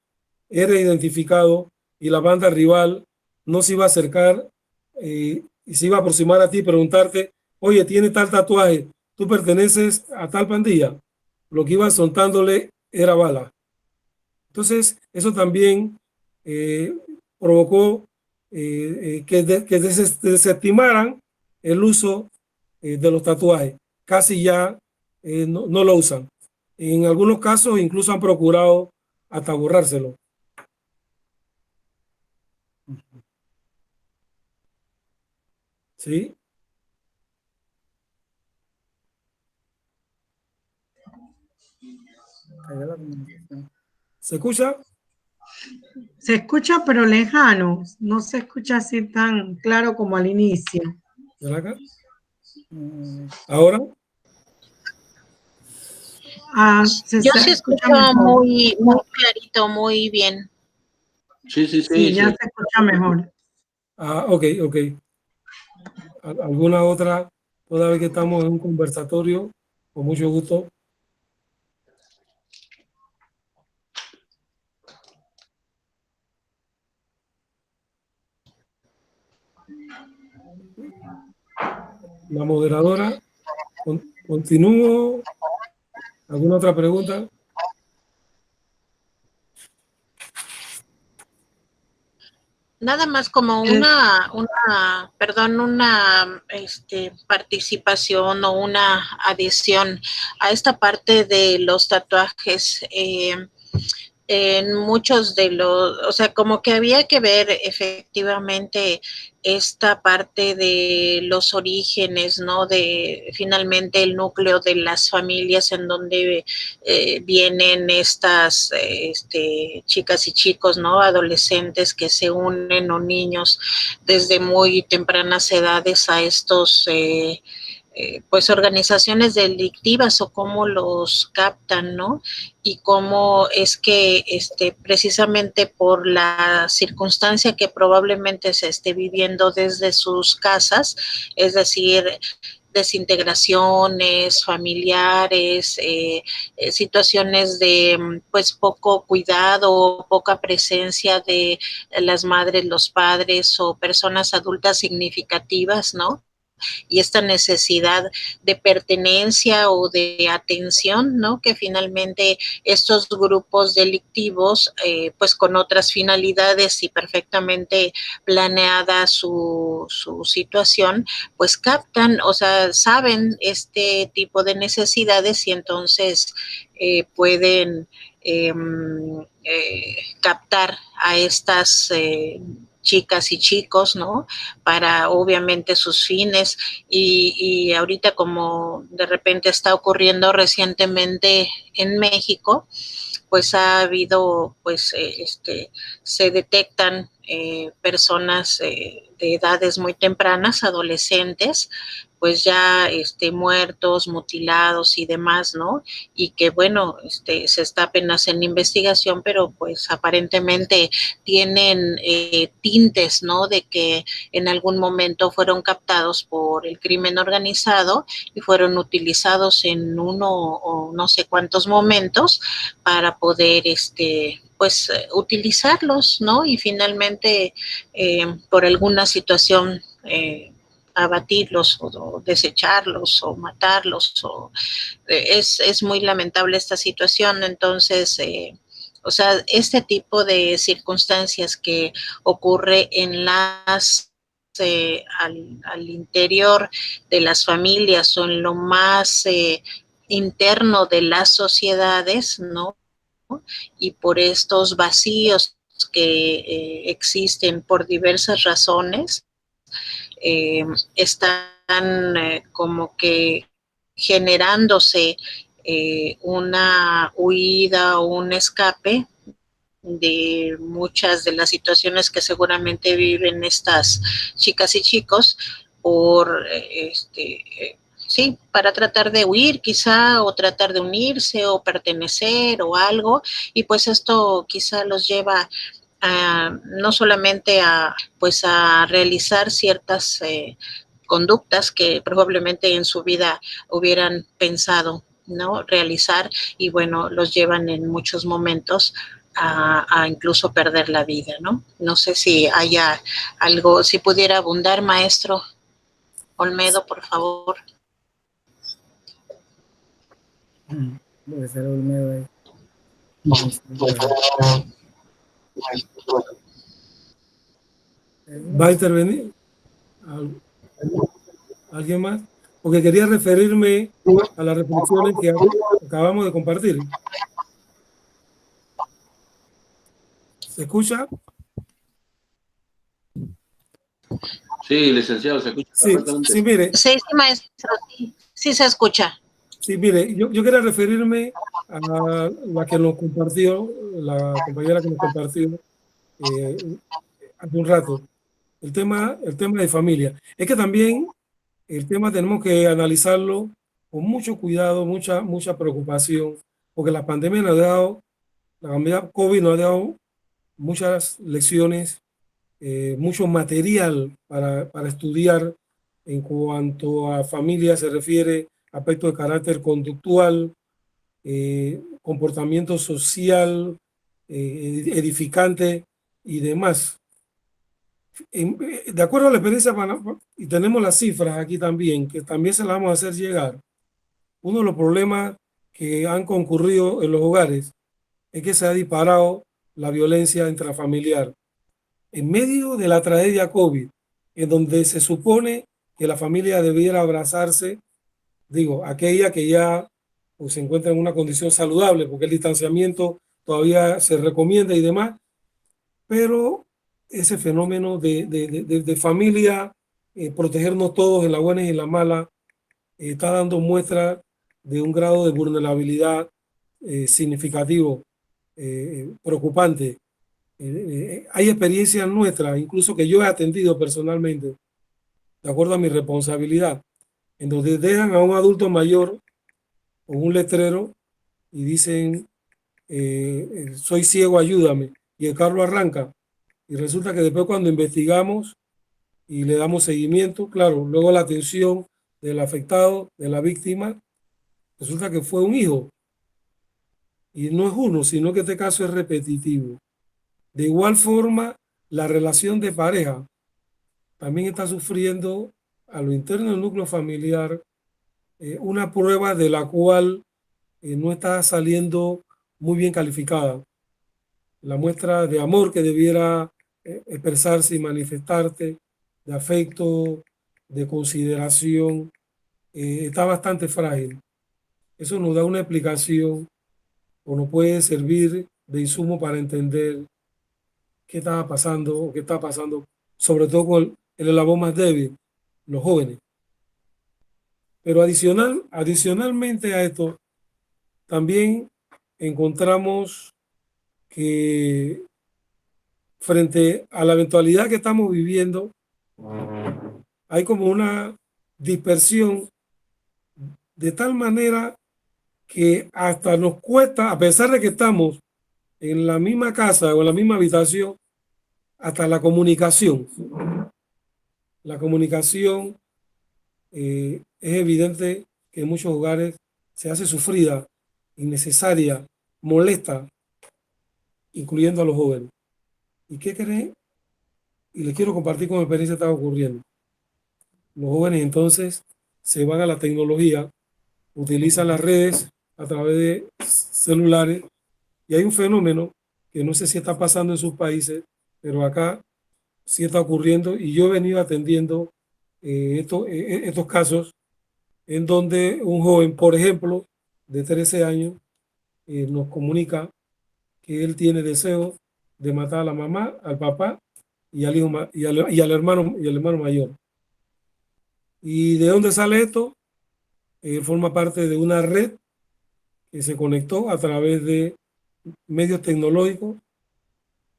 B: era identificado y la banda rival no se iba a acercar y se iba a aproximar a ti y preguntarte, oye, tiene tal tatuaje, tú perteneces a tal pandilla. Lo que iba soltándole era bala. Entonces, eso también provocó que desestimaran el uso de los tatuajes. Casi ya no lo usan. En algunos casos incluso han procurado hasta borrárselo. ¿Sí? ¿Se escucha?
C: Se escucha, pero lejano. No se escucha así tan claro como al inicio.
B: ¿Verdad acá? ¿Ahora?
F: Yo sí escucho muy clarito, muy bien.
C: Sí, ya se escucha mejor.
B: Ok. ¿Alguna otra? Toda vez que estamos en un conversatorio, con mucho gusto. La moderadora, continúo. ¿Alguna otra pregunta?
F: Nada más como una participación o una adición a esta parte de los tatuajes. En muchos de los, o sea, como que había que ver efectivamente esta parte de los orígenes, ¿no? De finalmente el núcleo de las familias en donde vienen estas chicas y chicos, ¿no? Adolescentes que se unen o niños desde muy tempranas edades a estos pues organizaciones delictivas o cómo los captan, ¿no? Y cómo es que precisamente por la circunstancia que probablemente se esté viviendo desde sus casas, es decir, desintegraciones familiares, situaciones de pues poco cuidado, poca presencia de las madres, los padres o personas adultas significativas, ¿no? y esta necesidad de pertenencia o de atención, ¿no? Que finalmente estos grupos delictivos, pues con otras finalidades y perfectamente planeada su situación, pues captan, o sea, saben este tipo de necesidades y entonces pueden captar a estas chicas y chicos, ¿no? Para obviamente sus fines y ahorita como de repente está ocurriendo recientemente en México, pues ha habido, pues se detectan personas de edades muy tempranas, adolescentes, pues ya muertos, mutilados y demás, ¿no? Y que bueno, se está apenas en investigación, pero pues aparentemente tienen tintes, ¿no? De que en algún momento fueron captados por el crimen organizado y fueron utilizados en uno o no sé cuántos momentos para poder pues utilizarlos, ¿no? Y finalmente por alguna situación abatirlos o desecharlos o matarlos. Es muy lamentable esta situación. Entonces, o sea, este tipo de circunstancias que ocurre en las al interior de las familias o en lo más interno de las sociedades, ¿no? Y por estos vacíos que existen por diversas razones, están como que generándose una huida o un escape de muchas de las situaciones que seguramente viven estas chicas y chicos por sí, para tratar de huir quizá o tratar de unirse o pertenecer o algo, y pues esto quizá los lleva no solamente pues a realizar ciertas conductas que probablemente en su vida hubieran pensado, ¿no? Realizar, y bueno, los llevan en muchos momentos a incluso perder la vida, ¿no? No sé si haya algo, si pudiera abundar, maestro Olmedo, por favor.
G: Puede ser Olmedo ahí.
B: ¿Va a intervenir alguien más? Porque quería referirme a las reflexiones que acabamos de compartir. ¿Se escucha?
E: Sí, licenciado, se escucha perfectamente.
B: Sí, mire.
F: Sí, maestro, sí se escucha.
B: Sí, mire, yo quería referirme a la que nos compartió, la compañera que nos compartió hace un rato, el tema de familia. Es que también el tema tenemos que analizarlo con mucho cuidado, mucha preocupación, porque la pandemia nos ha dado, la pandemia COVID nos ha dado muchas lecciones, mucho material para estudiar en cuanto a familia se refiere, aspectos de carácter conductual, comportamiento social, edificante y demás. De acuerdo a la experiencia, y tenemos las cifras aquí también, que también se las vamos a hacer llegar, uno de los problemas que han concurrido en los hogares es que se ha disparado la violencia intrafamiliar. En medio de la tragedia COVID, en donde se supone que la familia debiera abrazarse, digo, aquella que ya pues, se encuentra en una condición saludable, porque el distanciamiento todavía se recomienda y demás, pero ese fenómeno de familia, protegernos todos en la buena y en la mala, está dando muestra de un grado de vulnerabilidad significativo, preocupante. Hay experiencias nuestras, incluso que yo he atendido personalmente, de acuerdo a mi responsabilidad, en donde dejan a un adulto mayor con un letrero y dicen, soy ciego, ayúdame, y el carro arranca. Y resulta que después cuando investigamos y le damos seguimiento, claro, luego la atención del afectado, de la víctima, resulta que fue un hijo. Y no es uno, sino que este caso es repetitivo. De igual forma, la relación de pareja también está sufriendo a lo interno del núcleo familiar una prueba de la cual no está saliendo muy bien calificada. La muestra de amor que debiera expresarse y manifestarte, de afecto, de consideración, está bastante frágil. Eso nos da una explicación o nos puede servir de insumo para entender qué estaba pasando o qué está pasando, sobre todo con el eslabón más débil, los jóvenes. Pero adicionalmente a esto, también encontramos que frente a la eventualidad que estamos viviendo, hay como una dispersión de tal manera que hasta nos cuesta, a pesar de que estamos en la misma casa o en la misma habitación, hasta la comunicación. La comunicación es evidente que en muchos hogares se hace sufrida, innecesaria, molesta, incluyendo a los jóvenes. ¿Y qué creen? Y les quiero compartir con mi experiencia que está ocurriendo. Los jóvenes entonces se van a la tecnología, utilizan las redes a través de celulares y hay un fenómeno que no sé si está pasando en sus países, pero acá sí está ocurriendo y yo he venido atendiendo estos casos en donde un joven, por ejemplo, de 13 años, nos comunica que él tiene deseo de matar a la mamá, al papá y al hijo y al hermano mayor. ¿Y de dónde sale esto? Forma parte de una red que se conectó a través de medios tecnológicos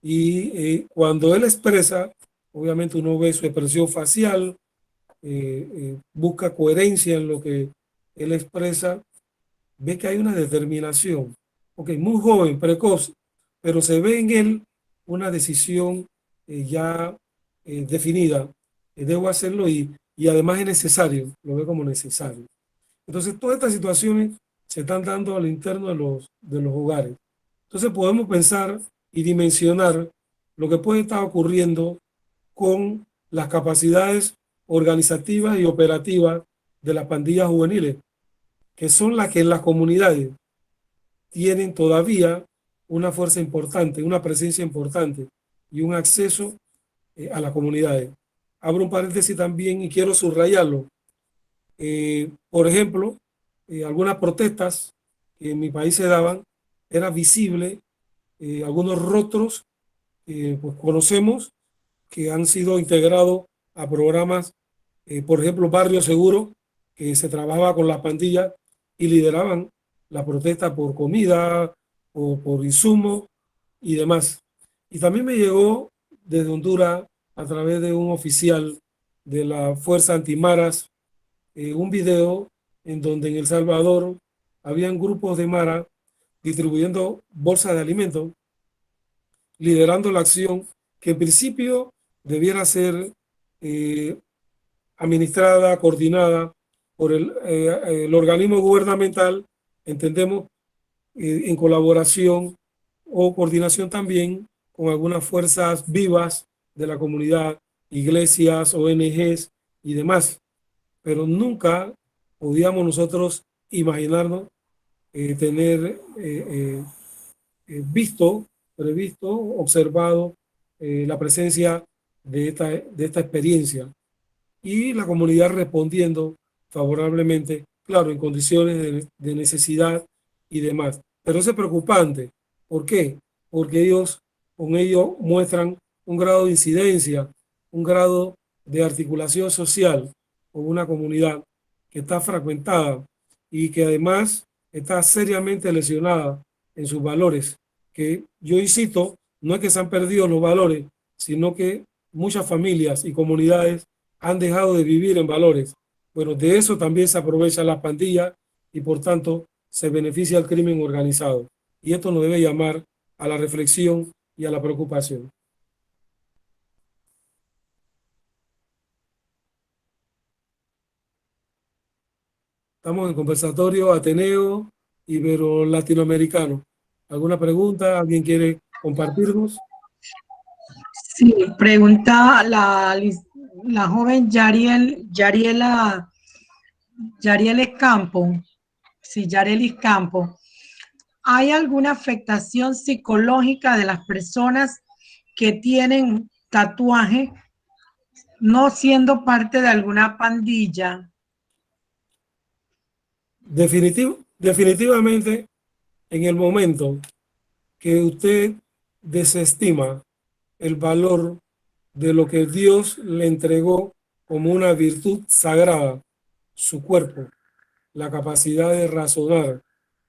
B: y cuando él expresa, obviamente uno ve su expresión facial, busca coherencia en lo que él expresa, ve que hay una determinación, muy joven, precoz, pero se ve en él una decisión ya definida, debo hacerlo y además es necesario, lo ve como necesario. Entonces todas estas situaciones se están dando al interno de los hogares. Entonces podemos pensar y dimensionar lo que puede estar ocurriendo con las capacidades organizativas y operativas de las pandillas juveniles, que son las que en las comunidades tienen todavía una fuerza importante, una presencia importante y un acceso a las comunidades. Abro un paréntesis también y quiero subrayarlo. Por ejemplo, algunas protestas que en mi país se daban, era visible algunos rostros pues conocemos que han sido integrados a programas, por ejemplo, Barrio Seguro, que se trabajaba con las pandillas y lideraban la protesta por comida, por insumos y demás. Y también me llegó desde Honduras, a través de un oficial de la Fuerza Antimaras, un video en donde en El Salvador habían grupos de Mara distribuyendo bolsas de alimentos, liderando la acción que en principio debiera ser administrada, coordinada por el organismo gubernamental, entendemos, en colaboración o coordinación también con algunas fuerzas vivas de la comunidad, iglesias, ONGs y demás. Pero nunca podíamos nosotros imaginarnos tener previsto, observado la presencia de esta experiencia y la comunidad respondiendo favorablemente, claro, en condiciones de necesidad y demás. Pero eso es preocupante. ¿Por qué? Porque con ello muestran un grado de incidencia, un grado de articulación social con una comunidad que está fragmentada y que además está seriamente lesionada en sus valores, que yo insisto, no es que se han perdido los valores, sino que muchas familias y comunidades han dejado de vivir en valores. Bueno, de eso también se aprovechan las pandillas y por tanto se beneficia el crimen organizado. Y esto nos debe llamar a la reflexión y a la preocupación. Estamos en conversatorio Ateneo Ibero-Latinoamericano. ¿Alguna pregunta? ¿Alguien quiere compartirnos?
C: Sí, pregunta la joven Yariela Campo, sí, Yarelis Campo, ¿hay alguna afectación psicológica de las personas que tienen tatuaje no siendo parte de alguna pandilla?
B: Definitivamente, en el momento que usted desestima el valor de lo que Dios le entregó como una virtud sagrada, su cuerpo, la capacidad de razonar,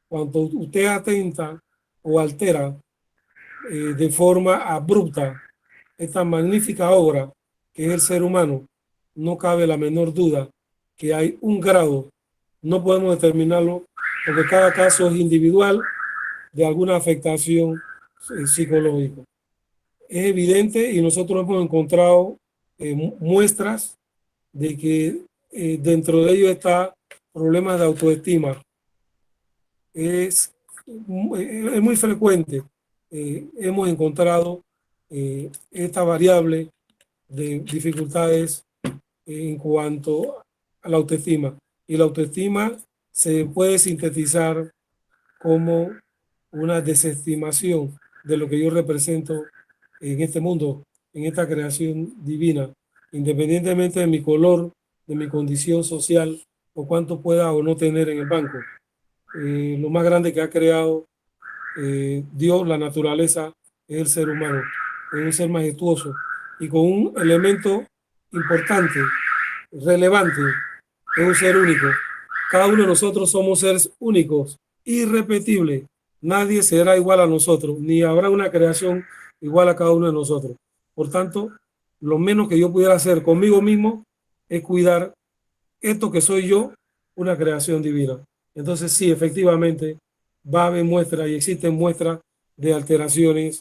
B: cuando usted atenta o altera de forma abrupta esta magnífica obra que es el ser humano, no cabe la menor duda que hay un grado, no podemos determinarlo porque cada caso es individual, de alguna afectación psicológica. Es evidente y nosotros hemos encontrado muestras de que dentro de ello está problemas de autoestima. Es muy frecuente. Hemos encontrado esta variable de dificultades en cuanto a la autoestima. Y la autoestima se puede sintetizar como una desestimación de lo que yo represento en este mundo, en esta creación divina, independientemente de mi color, de mi condición social o cuánto pueda o no tener en el banco. Lo más grande que ha creado Dios, la naturaleza, es el ser humano, es un ser majestuoso y con un elemento importante, relevante, es un ser único. Cada uno de nosotros somos seres únicos, irrepetibles. Nadie será igual a nosotros, ni habrá una creación igual a cada uno de nosotros. Por tanto, lo menos que yo pudiera hacer conmigo mismo es cuidar esto que soy yo, una creación divina. Entonces, sí, efectivamente, va a haber muestras y existen muestras de alteraciones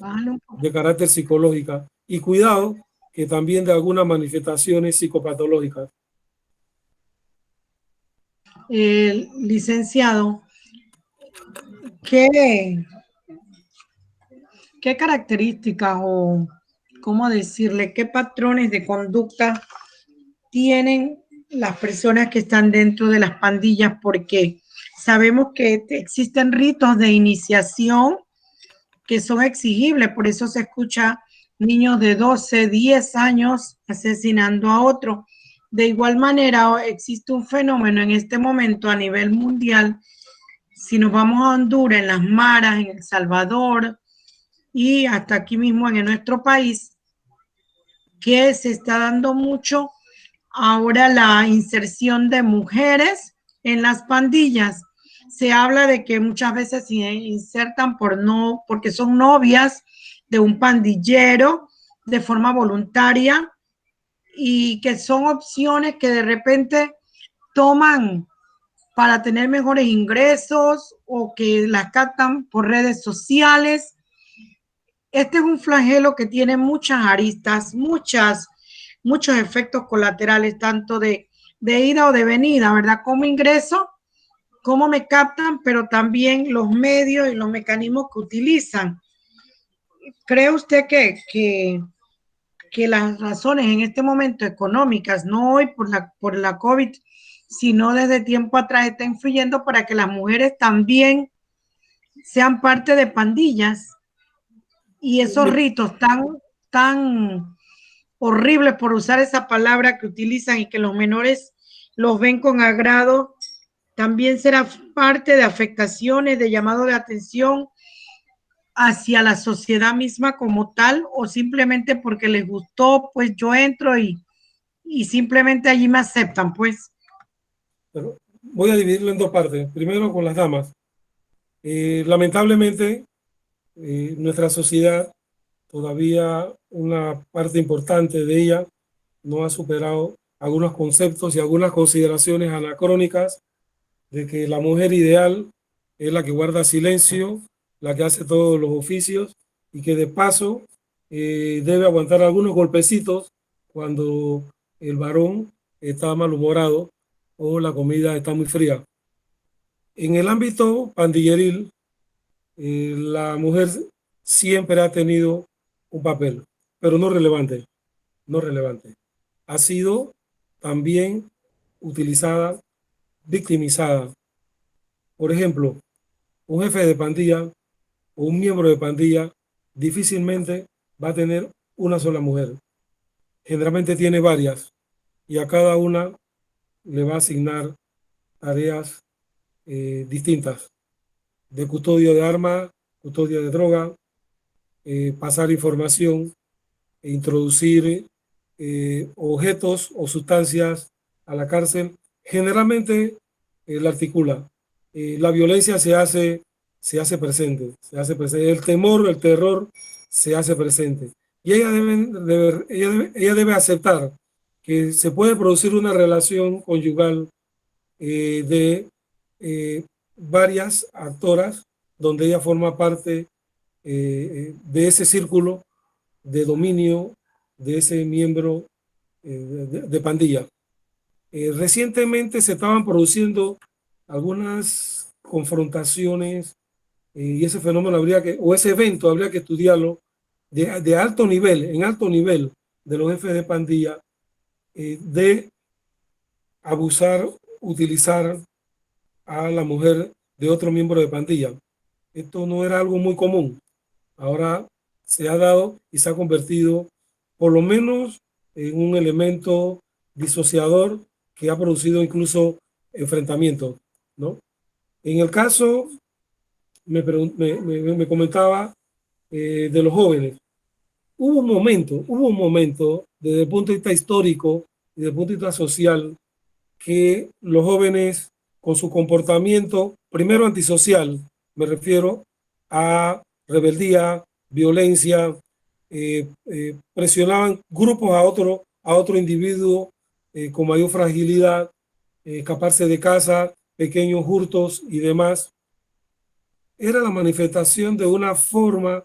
B: de carácter psicológica. Y cuidado, que también de algunas manifestaciones psicopatológicas.
C: Licenciado, ¿qué características o, cómo decirle, qué patrones de conducta tienen las personas que están dentro de las pandillas? Porque sabemos que existen ritos de iniciación que son exigibles, por eso se escucha niños de 12, 10 años asesinando a otro. De igual manera, existe un fenómeno en este momento a nivel mundial. Si nos vamos a Honduras, en las maras, en El Salvador y hasta aquí mismo en nuestro país, que se está dando mucho ahora la inserción de mujeres en las pandillas. Se habla de que muchas veces se insertan porque son novias de un pandillero de forma voluntaria y que son opciones que de repente toman para tener mejores ingresos o que las captan por redes sociales. Este es un flagelo que tiene muchas aristas, muchos efectos colaterales, tanto de ida o de venida, ¿verdad? Como ingreso, cómo me captan, pero también los medios y los mecanismos que utilizan. ¿Cree usted que las razones en este momento económicas, no hoy por la COVID, sino desde tiempo atrás, está influyendo para que las mujeres también sean parte de pandillas? Y esos ritos tan horribles, por usar esa palabra que utilizan y que los menores los ven con agrado, también será parte de afectaciones, de llamado de atención hacia la sociedad misma como tal, o simplemente porque les gustó, pues yo entro y simplemente allí me aceptan, pues.
B: Pero voy a dividirlo en dos partes. Primero con las damas. Lamentablemente, nuestra sociedad, todavía una parte importante de ella no ha superado algunos conceptos y algunas consideraciones anacrónicas de que la mujer ideal es la que guarda silencio, la que hace todos los oficios y que de paso debe aguantar algunos golpecitos cuando el varón está malhumorado o la comida está muy fría. En el ámbito pandilleril, la mujer siempre ha tenido un papel, pero no relevante, no relevante. ha sido también utilizada, victimizada. Por ejemplo, un jefe de pandilla o un miembro de pandilla difícilmente va a tener una sola mujer. Generalmente tiene varias y a cada una le va a asignar tareas distintas, de custodia de armas, custodia de droga, pasar información, introducir objetos o sustancias a la cárcel. Generalmente la articula. La violencia se hace presente, el temor, el terror se hace presente. Y ella debe aceptar que se puede producir una relación conyugal de varias actoras donde ella forma parte de ese círculo de dominio de ese miembro de pandilla. Recientemente se estaban produciendo algunas confrontaciones y ese fenómeno o ese evento habría que estudiarlo de alto nivel, en alto nivel de los jefes de pandilla, de abusar, utilizar a la mujer de otro miembro de pandilla. Esto no era algo muy común. Ahora se ha dado y se ha convertido por lo menos en un elemento disociador que ha producido incluso enfrentamientos, ¿no? En el caso, me comentaba de los jóvenes. Hubo un momento desde el punto de vista histórico y desde el punto de vista social que los jóvenes con su comportamiento, primero antisocial, me refiero a rebeldía, violencia, presionaban grupos a otro individuo con mayor fragilidad, escaparse de casa, pequeños hurtos y demás. Era la manifestación de una forma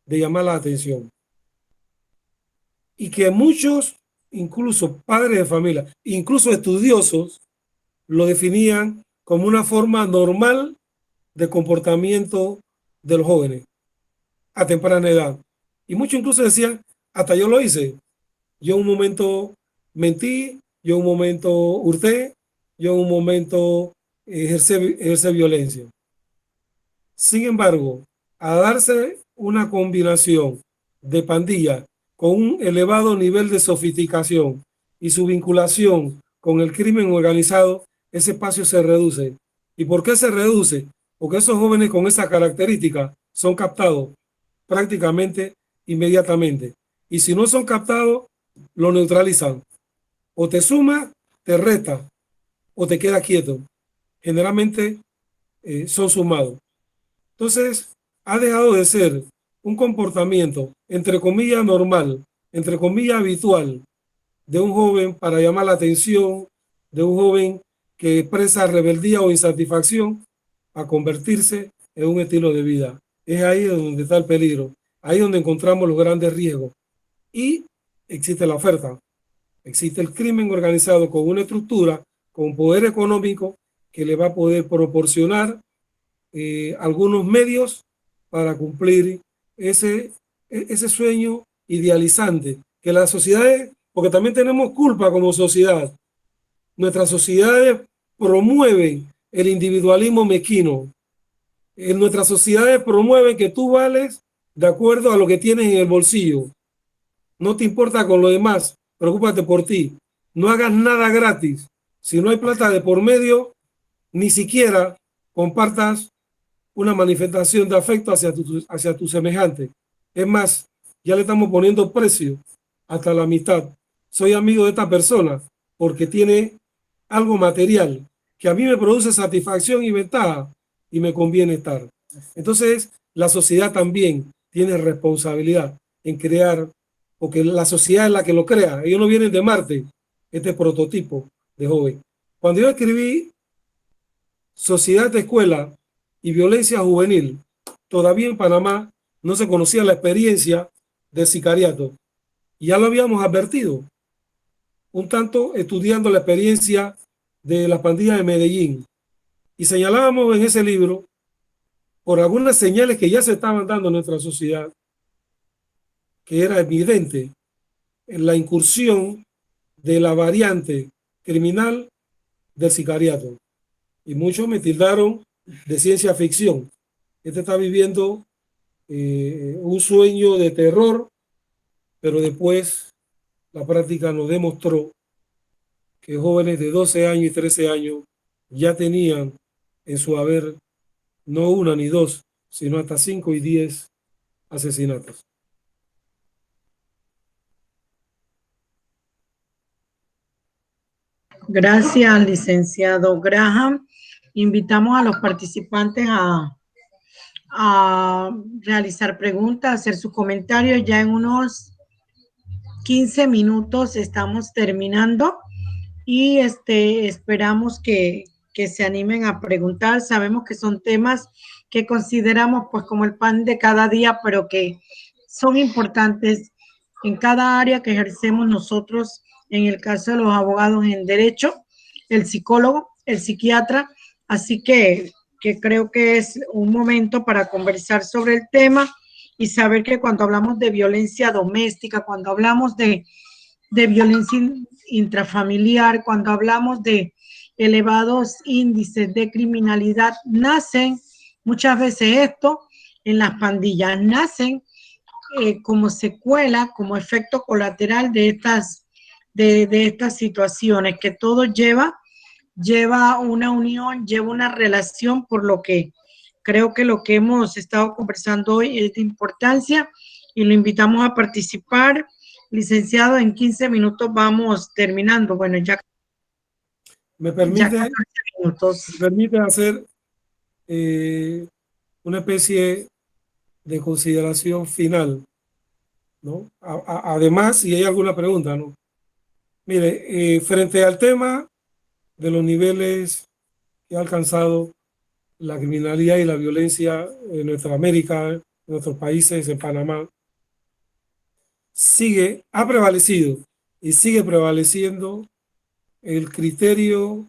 B: de llamar la atención. Y que muchos, incluso padres de familia, incluso estudiosos, lo definían como una forma normal de comportamiento de los jóvenes a temprana edad. Y muchos incluso decían, hasta yo lo hice. Yo en un momento mentí, yo en un momento hurté, yo en un momento ejercí violencia. Sin embargo, a darse una combinación de pandilla con un elevado nivel de sofisticación y su vinculación con el crimen organizado, ese espacio se reduce. ¿Y por qué se reduce? Porque esos jóvenes con esa característica son captados prácticamente inmediatamente. Y si no son captados, lo neutralizan. O te suma, te reta, o te queda quieto. Generalmente son sumados. Entonces, ha dejado de ser un comportamiento, entre comillas, normal, entre comillas, habitual, de un joven para llamar la atención, de un joven que expresa rebeldía o insatisfacción, a convertirse en un estilo de vida. Es ahí donde está el peligro, ahí donde encontramos los grandes riesgos. Y existe la oferta, existe el crimen organizado con una estructura, con poder económico que le va a poder proporcionar algunos medios para cumplir ese sueño idealizante que las sociedades, porque también tenemos culpa como sociedad, nuestras sociedades promueven el individualismo mezquino. En nuestras sociedades promueven que tú vales de acuerdo a lo que tienes en el bolsillo. No te importa con lo demás, preocúpate por ti. No hagas nada gratis. Si no hay plata de por medio, ni siquiera compartas una manifestación de afecto hacia tu semejante. Es más, ya le estamos poniendo precio hasta la amistad. Soy amigo de esta persona porque tiene algo material que a mí me produce satisfacción y ventaja y me conviene estar. Entonces, la sociedad también tiene responsabilidad en crear, porque la sociedad es la que lo crea. Ellos no vienen de Marte, este prototipo de joven. Cuando yo escribí Sociedad de Escuela y Violencia Juvenil, todavía en Panamá no se conocía la experiencia del sicariato. Y ya lo habíamos advertido, un tanto estudiando la experiencia de las pandillas de Medellín. Y señalábamos en ese libro, por algunas señales que ya se estaban dando en nuestra sociedad, que era evidente en la incursión de la variante criminal del sicariato. Y muchos me tildaron de ciencia ficción. Este está viviendo un sueño de terror, pero después la práctica nos demostró que jóvenes de 12 años y 13 años ya tenían en su haber no una ni dos, sino hasta 5 y 10 asesinatos.
C: Gracias, licenciado Graham. Invitamos a los participantes a realizar preguntas, hacer sus comentarios. Ya en unos 15 minutos estamos terminando y esperamos que se animen a preguntar. Sabemos que son temas que consideramos pues como el pan de cada día, pero que son importantes en cada área que ejercemos nosotros, en el caso de los abogados en derecho, el psicólogo, el psiquiatra. Así que creo que es un momento para conversar sobre el tema y saber que cuando hablamos de violencia doméstica, cuando hablamos de violencia intrafamiliar, cuando hablamos de elevados índices de criminalidad, nacen muchas veces esto en las pandillas, nacen como secuela, como efecto colateral de estas situaciones, que todo lleva una unión, lleva una relación, por lo que creo que lo que hemos estado conversando hoy es de importancia y lo invitamos a participar. Licenciado, en 15 minutos vamos terminando. Bueno, ya
B: Me permite,
C: 14 minutos.
B: me permite hacer una especie de consideración final, ¿no? Además, si hay alguna pregunta, ¿no? Mire, frente al tema de los niveles que ha alcanzado la criminalidad y la violencia en nuestra América, en nuestros países, en Panamá, ha prevalecido y sigue prevaleciendo el criterio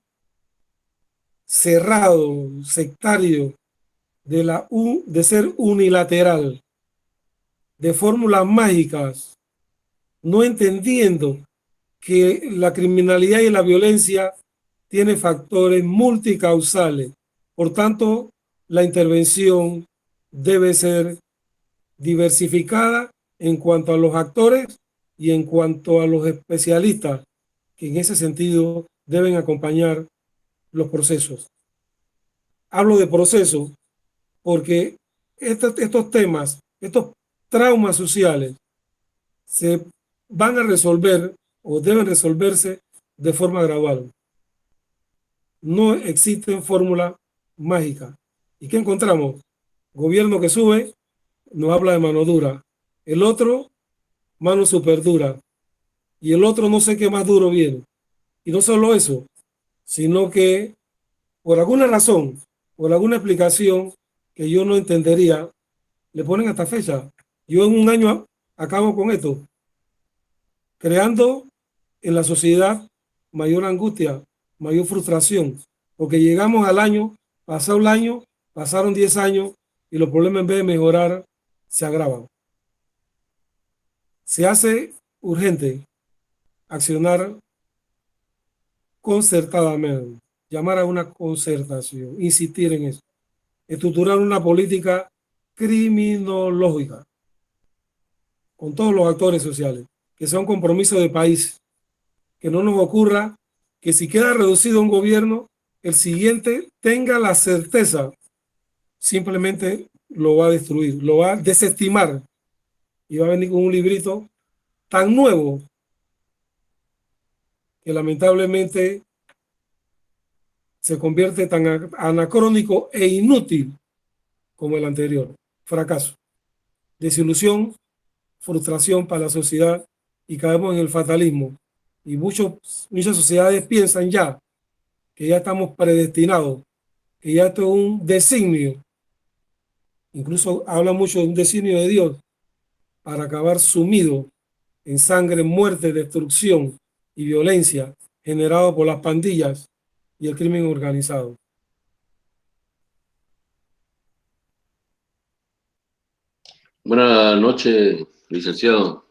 B: cerrado, sectario, de ser unilateral, de fórmulas mágicas, no entendiendo que la criminalidad y la violencia tienen factores multicausales. Por tanto, la intervención debe ser diversificada en cuanto a los actores y en cuanto a los especialistas, que en ese sentido deben acompañar los procesos. Hablo de procesos porque estos temas, estos traumas sociales, se van a resolver o deben resolverse de forma gradual. No existen fórmulas mágicas. ¿Y qué encontramos? Gobierno que sube, nos habla de mano dura. El otro, mano súper dura. Y el otro no sé qué más duro viene. Y no solo eso, sino que por alguna razón, por alguna explicación que yo no entendería, le ponen hasta fecha. Yo en un año acabo con esto, creando en la sociedad mayor angustia, mayor frustración, porque llegamos al año, pasado el año, pasaron 10 años y los problemas en vez de mejorar se agravan. Se hace urgente accionar concertadamente, llamar a una concertación, insistir en eso, estructurar una política criminológica con todos los actores sociales, que sea un compromiso de país, que no nos ocurra que si queda reducido un gobierno, el siguiente tenga la certeza, simplemente lo va a destruir, lo va a desestimar y va a venir con un librito tan nuevo que lamentablemente se convierte tan anacrónico e inútil como el anterior. Fracaso, desilusión, frustración para la sociedad y caemos en el fatalismo. Y muchas sociedades piensan ya que ya estamos predestinados, que ya esto es un designio. Incluso habla mucho de un designio de Dios para acabar sumido en sangre, muerte, destrucción y violencia generado por las pandillas y el crimen organizado.
E: Buenas noches, licenciado.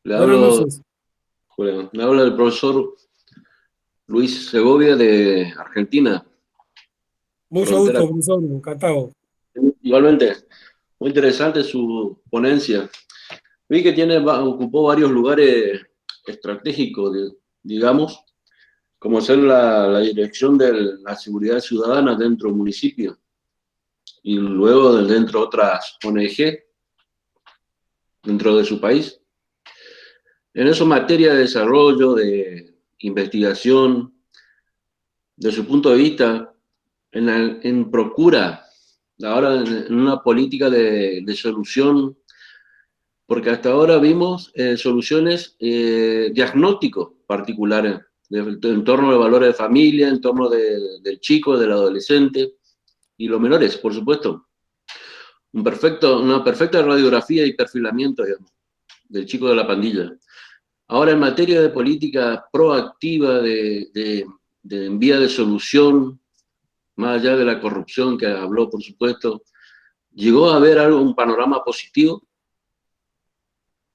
E: Le
B: Buenas
E: hablo
B: noches.
E: Bueno, me habla el profesor Luis Segovia de Argentina.
B: Mucho
E: Frontera.
B: gusto, profesor, encantado.
E: Igualmente, muy interesante su ponencia. Vi que ocupó varios lugares estratégicos, digamos, como ser la dirección de la seguridad ciudadana dentro del municipio y luego dentro de otras ONG dentro de su país. En eso, materia de desarrollo, de investigación, de su punto de vista, en procura, ahora en una política de solución, porque hasta ahora vimos soluciones diagnósticos particulares en torno de valores de familia, en torno del chico, del adolescente y los menores, por supuesto. Una perfecta radiografía y perfilamiento, digamos, del chico de la pandilla. Ahora, en materia de política proactiva, de vía de solución, más allá de la corrupción que habló, por supuesto, ¿llegó a haber un panorama positivo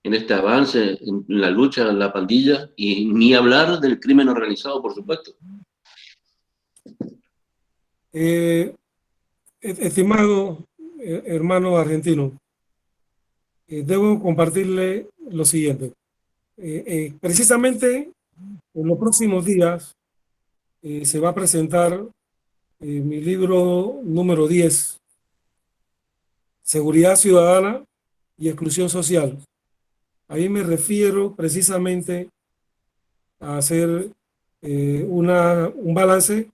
E: en este avance, en la lucha en la pandilla? Y ni hablar del crimen organizado, por supuesto.
B: Estimado hermano argentino, debo compartirle lo siguiente. Precisamente en los próximos días se va a presentar mi libro número 10, Seguridad Ciudadana y Exclusión Social. Ahí me refiero precisamente a hacer un balance,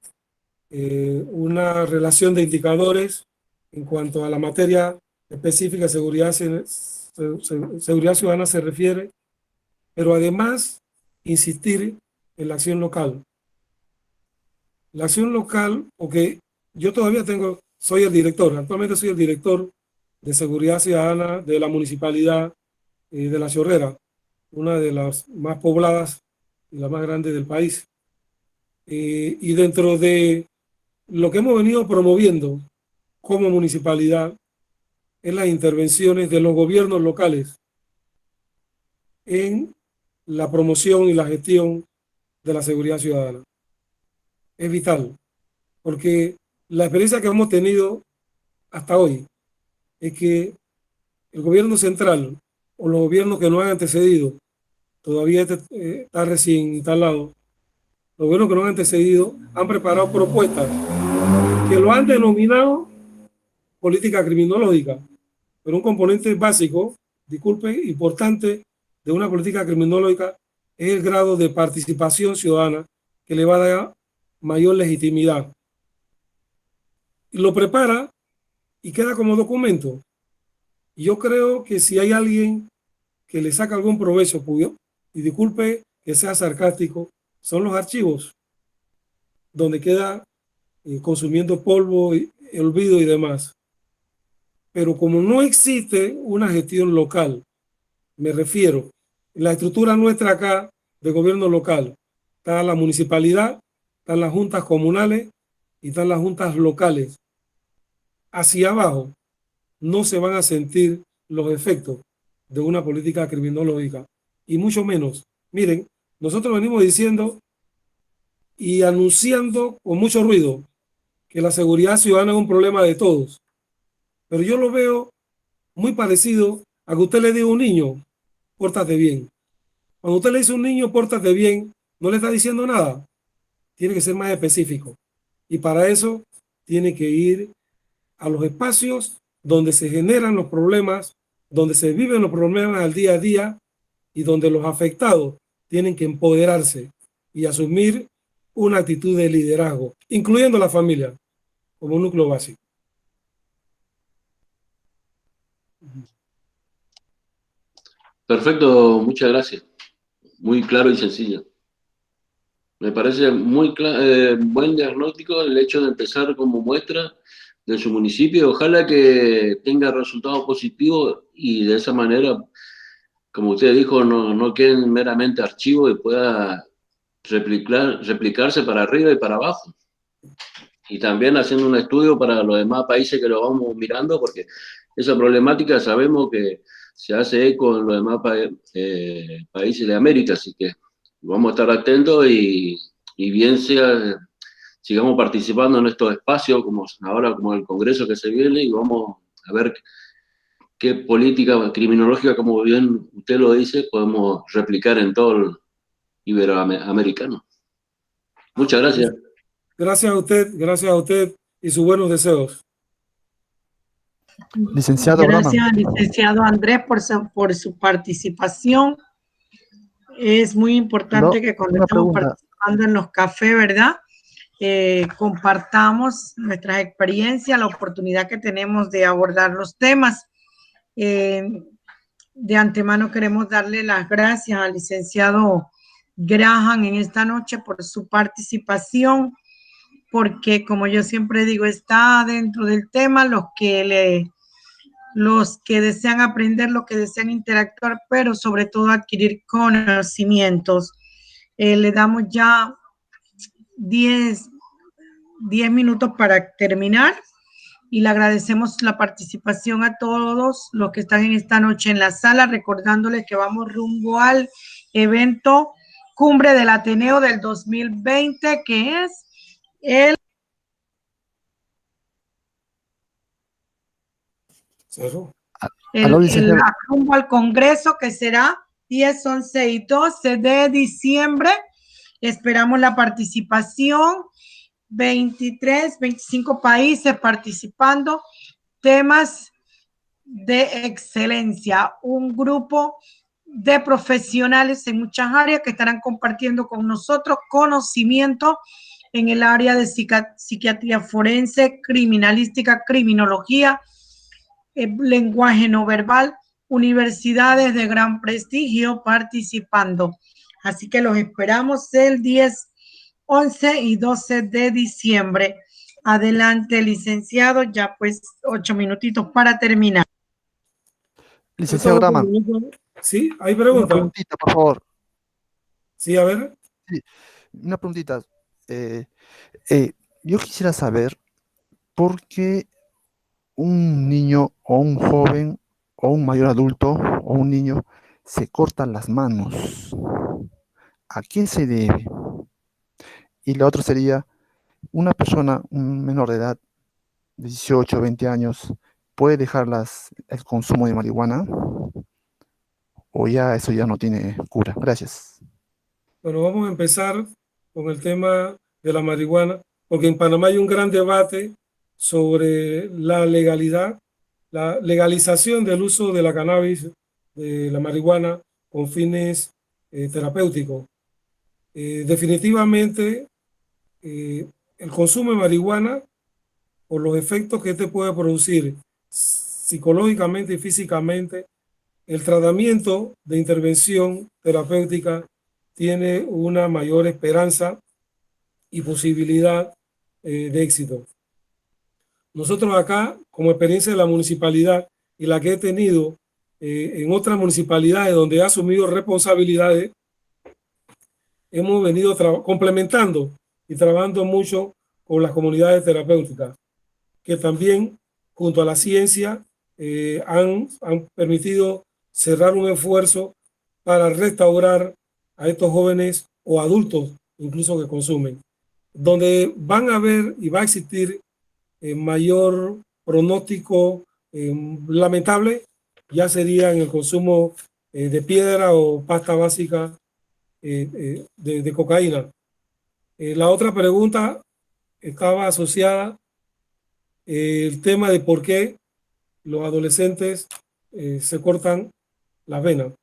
B: una relación de indicadores en cuanto a la materia específica de seguridad ciudadana se refiere, pero además insistir en la acción local. La acción local, porque yo todavía soy el director, actualmente soy el director de seguridad ciudadana de la municipalidad de La Chorrera, una de las más pobladas y la más grande del país. Y dentro de lo que hemos venido promoviendo como municipalidad es las intervenciones de los gobiernos locales en la promoción y la gestión de la seguridad ciudadana. Es vital, porque la experiencia que hemos tenido hasta hoy es que el gobierno central o los gobiernos que nos han antecedido, todavía está recién instalado, los gobiernos que nos han antecedido han preparado propuestas que lo han denominado política criminológica, pero un componente básico, disculpe, importante de una política criminológica es el grado de participación ciudadana que le va a dar mayor legitimidad. Y lo prepara y queda como documento. Y yo creo que si hay alguien que le saca algún provecho, y disculpe que sea sarcástico, son los archivos, donde queda consumiendo polvo, y olvido y demás. Pero como no existe una gestión local, me refiero, la estructura nuestra acá de gobierno local, está la municipalidad, están las juntas comunales y están las juntas locales. Hacia abajo no se van a sentir los efectos de una política criminológica, y mucho menos. Miren, nosotros venimos diciendo y anunciando con mucho ruido que la seguridad ciudadana es un problema de todos, pero yo lo veo muy parecido a que usted le diga a un niño, pórtate bien. Cuando usted le dice a un niño, pórtate bien, no le está diciendo nada. Tiene que ser más específico. Y para eso tiene que ir a los espacios donde se generan los problemas, donde se viven los problemas al día a día y donde los afectados tienen que empoderarse y asumir una actitud de liderazgo, incluyendo la familia como un núcleo básico.
E: Perfecto, muchas gracias. Muy claro y sencillo. Me parece muy buen diagnóstico el hecho de empezar como muestra de su municipio. Ojalá que tenga resultados positivos y de esa manera, como usted dijo, no queden meramente archivos y pueda replicarse para arriba y para abajo. Y también haciendo un estudio para los demás países que lo vamos mirando, porque esa problemática sabemos que se hace eco en los demás países de América, así que Vamos a estar atentos y bien sea, sigamos participando en estos espacios, como ahora como el Congreso que se viene, y vamos a ver qué política criminológica, como bien usted lo dice, podemos replicar en todo el iberoamericano. Muchas gracias.
B: Gracias a usted y sus buenos deseos.
D: Licenciado
C: Gracias,
D: Brahman.
C: licenciado Andrés, por su participación. Es muy importante que cuando
D: Una
C: estamos
D: pregunta.
C: participando en los cafés, ¿verdad? Compartamos nuestras experiencias, la oportunidad que tenemos de abordar los temas. De antemano queremos darle las gracias al licenciado Graham en esta noche por su participación, porque como yo siempre digo, está dentro del tema los que desean aprender, los que desean interactuar, pero sobre todo adquirir conocimientos. Le damos ya 10 minutos para terminar y le agradecemos la participación a todos los que están en esta noche en la sala, recordándoles que vamos rumbo al evento Cumbre del Ateneo del 2020, que es el rumbo al Congreso, que será 10, 11 y 12 de diciembre. Esperamos la participación, 23, 25 países participando, temas de excelencia, un grupo de profesionales en muchas áreas que estarán compartiendo con nosotros conocimiento en el área de psiquiatría forense, criminalística, criminología, lenguaje no verbal, universidades de gran prestigio participando. Así que los esperamos el 10, 11 y 12 de diciembre. Adelante, licenciado, ya pues 8 minutitos para terminar.
D: Licenciado Graham.
B: Sí, hay preguntas.
D: Una preguntita, por favor.
B: Sí, a ver.
D: Sí, una preguntita. Yo quisiera saber por qué un niño o un joven o un mayor adulto o un niño se cortan las manos. ¿A quién se debe? Y la otra sería, una persona, un menor de edad, 18, 20 años, ¿puede dejar el consumo de marihuana? ¿O ya eso ya no tiene cura? Gracias.
B: Bueno, vamos a empezar con el tema de la marihuana, porque en Panamá hay un gran debate sobre la legalidad, la legalización del uso de la cannabis, de la marihuana, con fines terapéuticos. Definitivamente, el consumo de marihuana, por los efectos que este puede producir psicológicamente y físicamente, el tratamiento de intervención terapéutica tiene una mayor esperanza y posibilidad de éxito. Nosotros acá, como experiencia de la municipalidad y la que he tenido en otras municipalidades donde he asumido responsabilidades, hemos venido complementando y trabajando mucho con las comunidades terapéuticas, que también, junto a la ciencia, han permitido cerrar un esfuerzo para restaurar a estos jóvenes o adultos, incluso que consumen, donde van a haber y va a existir mayor pronóstico lamentable, ya sería en el consumo de piedra o pasta básica de cocaína. La otra pregunta estaba asociada el tema de por qué los adolescentes se cortan las venas.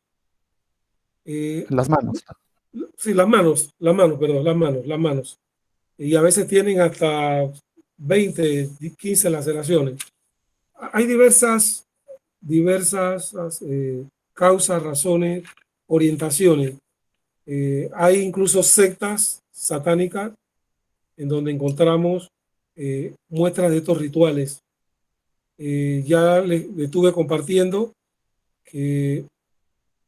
D: Las manos.
B: Sí, las manos. Y a veces tienen hasta 20, 15 laceraciones. Hay diversas causas, razones, orientaciones. Hay incluso sectas satánicas en donde encontramos muestras de estos rituales. Ya le estuve compartiendo que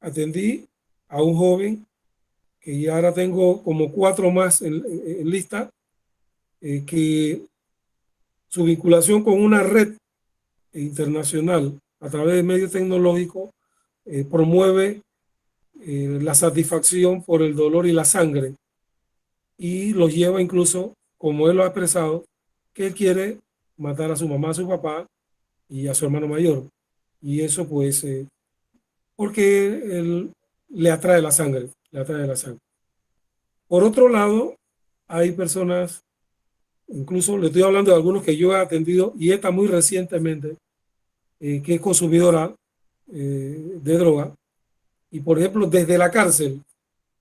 B: atendí a un joven que ya ahora tengo como 4 más en lista, que su vinculación con una red internacional a través de medios tecnológicos promueve la satisfacción por el dolor y la sangre, y lo lleva incluso, como él lo ha expresado, que él quiere matar a su mamá, a su papá y a su hermano mayor. Y eso pues, porque él le atrae la sangre, le atrae la sangre. Por otro lado, hay personas, incluso le estoy hablando de algunos que yo he atendido, y esta muy recientemente, que es consumidora de droga, y por ejemplo desde la cárcel,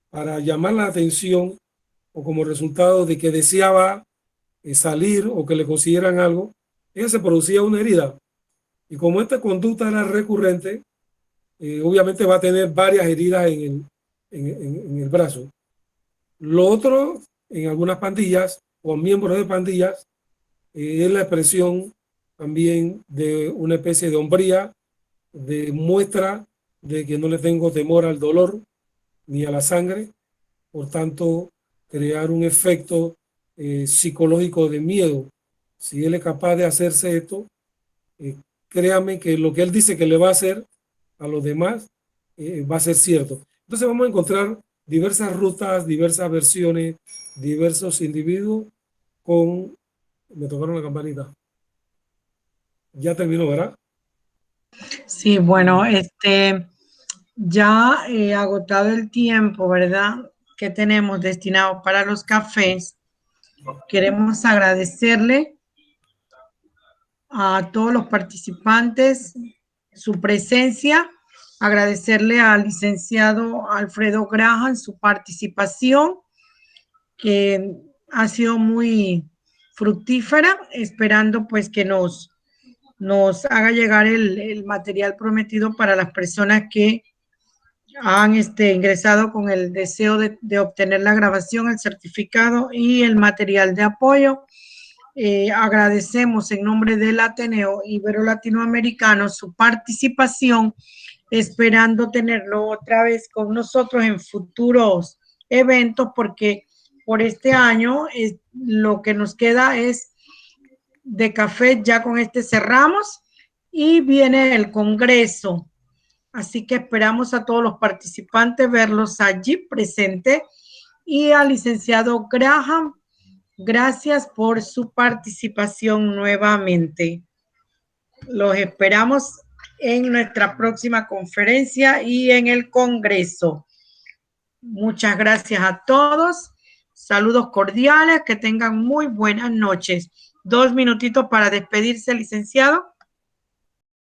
B: para llamar la atención o como resultado de que deseaba salir o que le consiguieran algo, ella se producía una herida. Y como esta conducta era recurrente, obviamente va a tener varias heridas en el brazo. Lo otro, en algunas pandillas o miembros de pandillas, es la expresión también de una especie de hombría, de muestra de que no le tengo temor al dolor ni a la sangre, por tanto, crear un efecto psicológico de miedo. Si él es capaz de hacerse esto, créame que lo que él dice que le va a hacer a los demás va a ser cierto. Entonces vamos a encontrar diversas rutas, diversas versiones, diversos individuos con... Me tocaron la campanita. Ya terminó, ¿verdad?
C: Sí, bueno, ya agotado el tiempo, ¿verdad? Que tenemos destinado para los cafés, queremos agradecerle a todos los participantes su presencia, agradecerle al licenciado Alfredo Graham su participación, que ha sido muy fructífera, esperando pues que nos haga llegar el material prometido para las personas que han ingresado con el deseo de obtener la grabación, el certificado y el material de apoyo. Agradecemos en nombre del Ateneo Ibero Latinoamericano su participación, esperando tenerlo otra vez con nosotros en futuros eventos, porque por este año lo que nos queda es de café, ya con cerramos y viene el Congreso. Así que esperamos a todos los participantes verlos allí presentes, y al licenciado Graham, gracias por su participación nuevamente. Los esperamos en nuestra próxima conferencia y en el Congreso. Muchas gracias a todos. Saludos cordiales, que tengan muy buenas noches. 2 minutitos para despedirse, licenciado.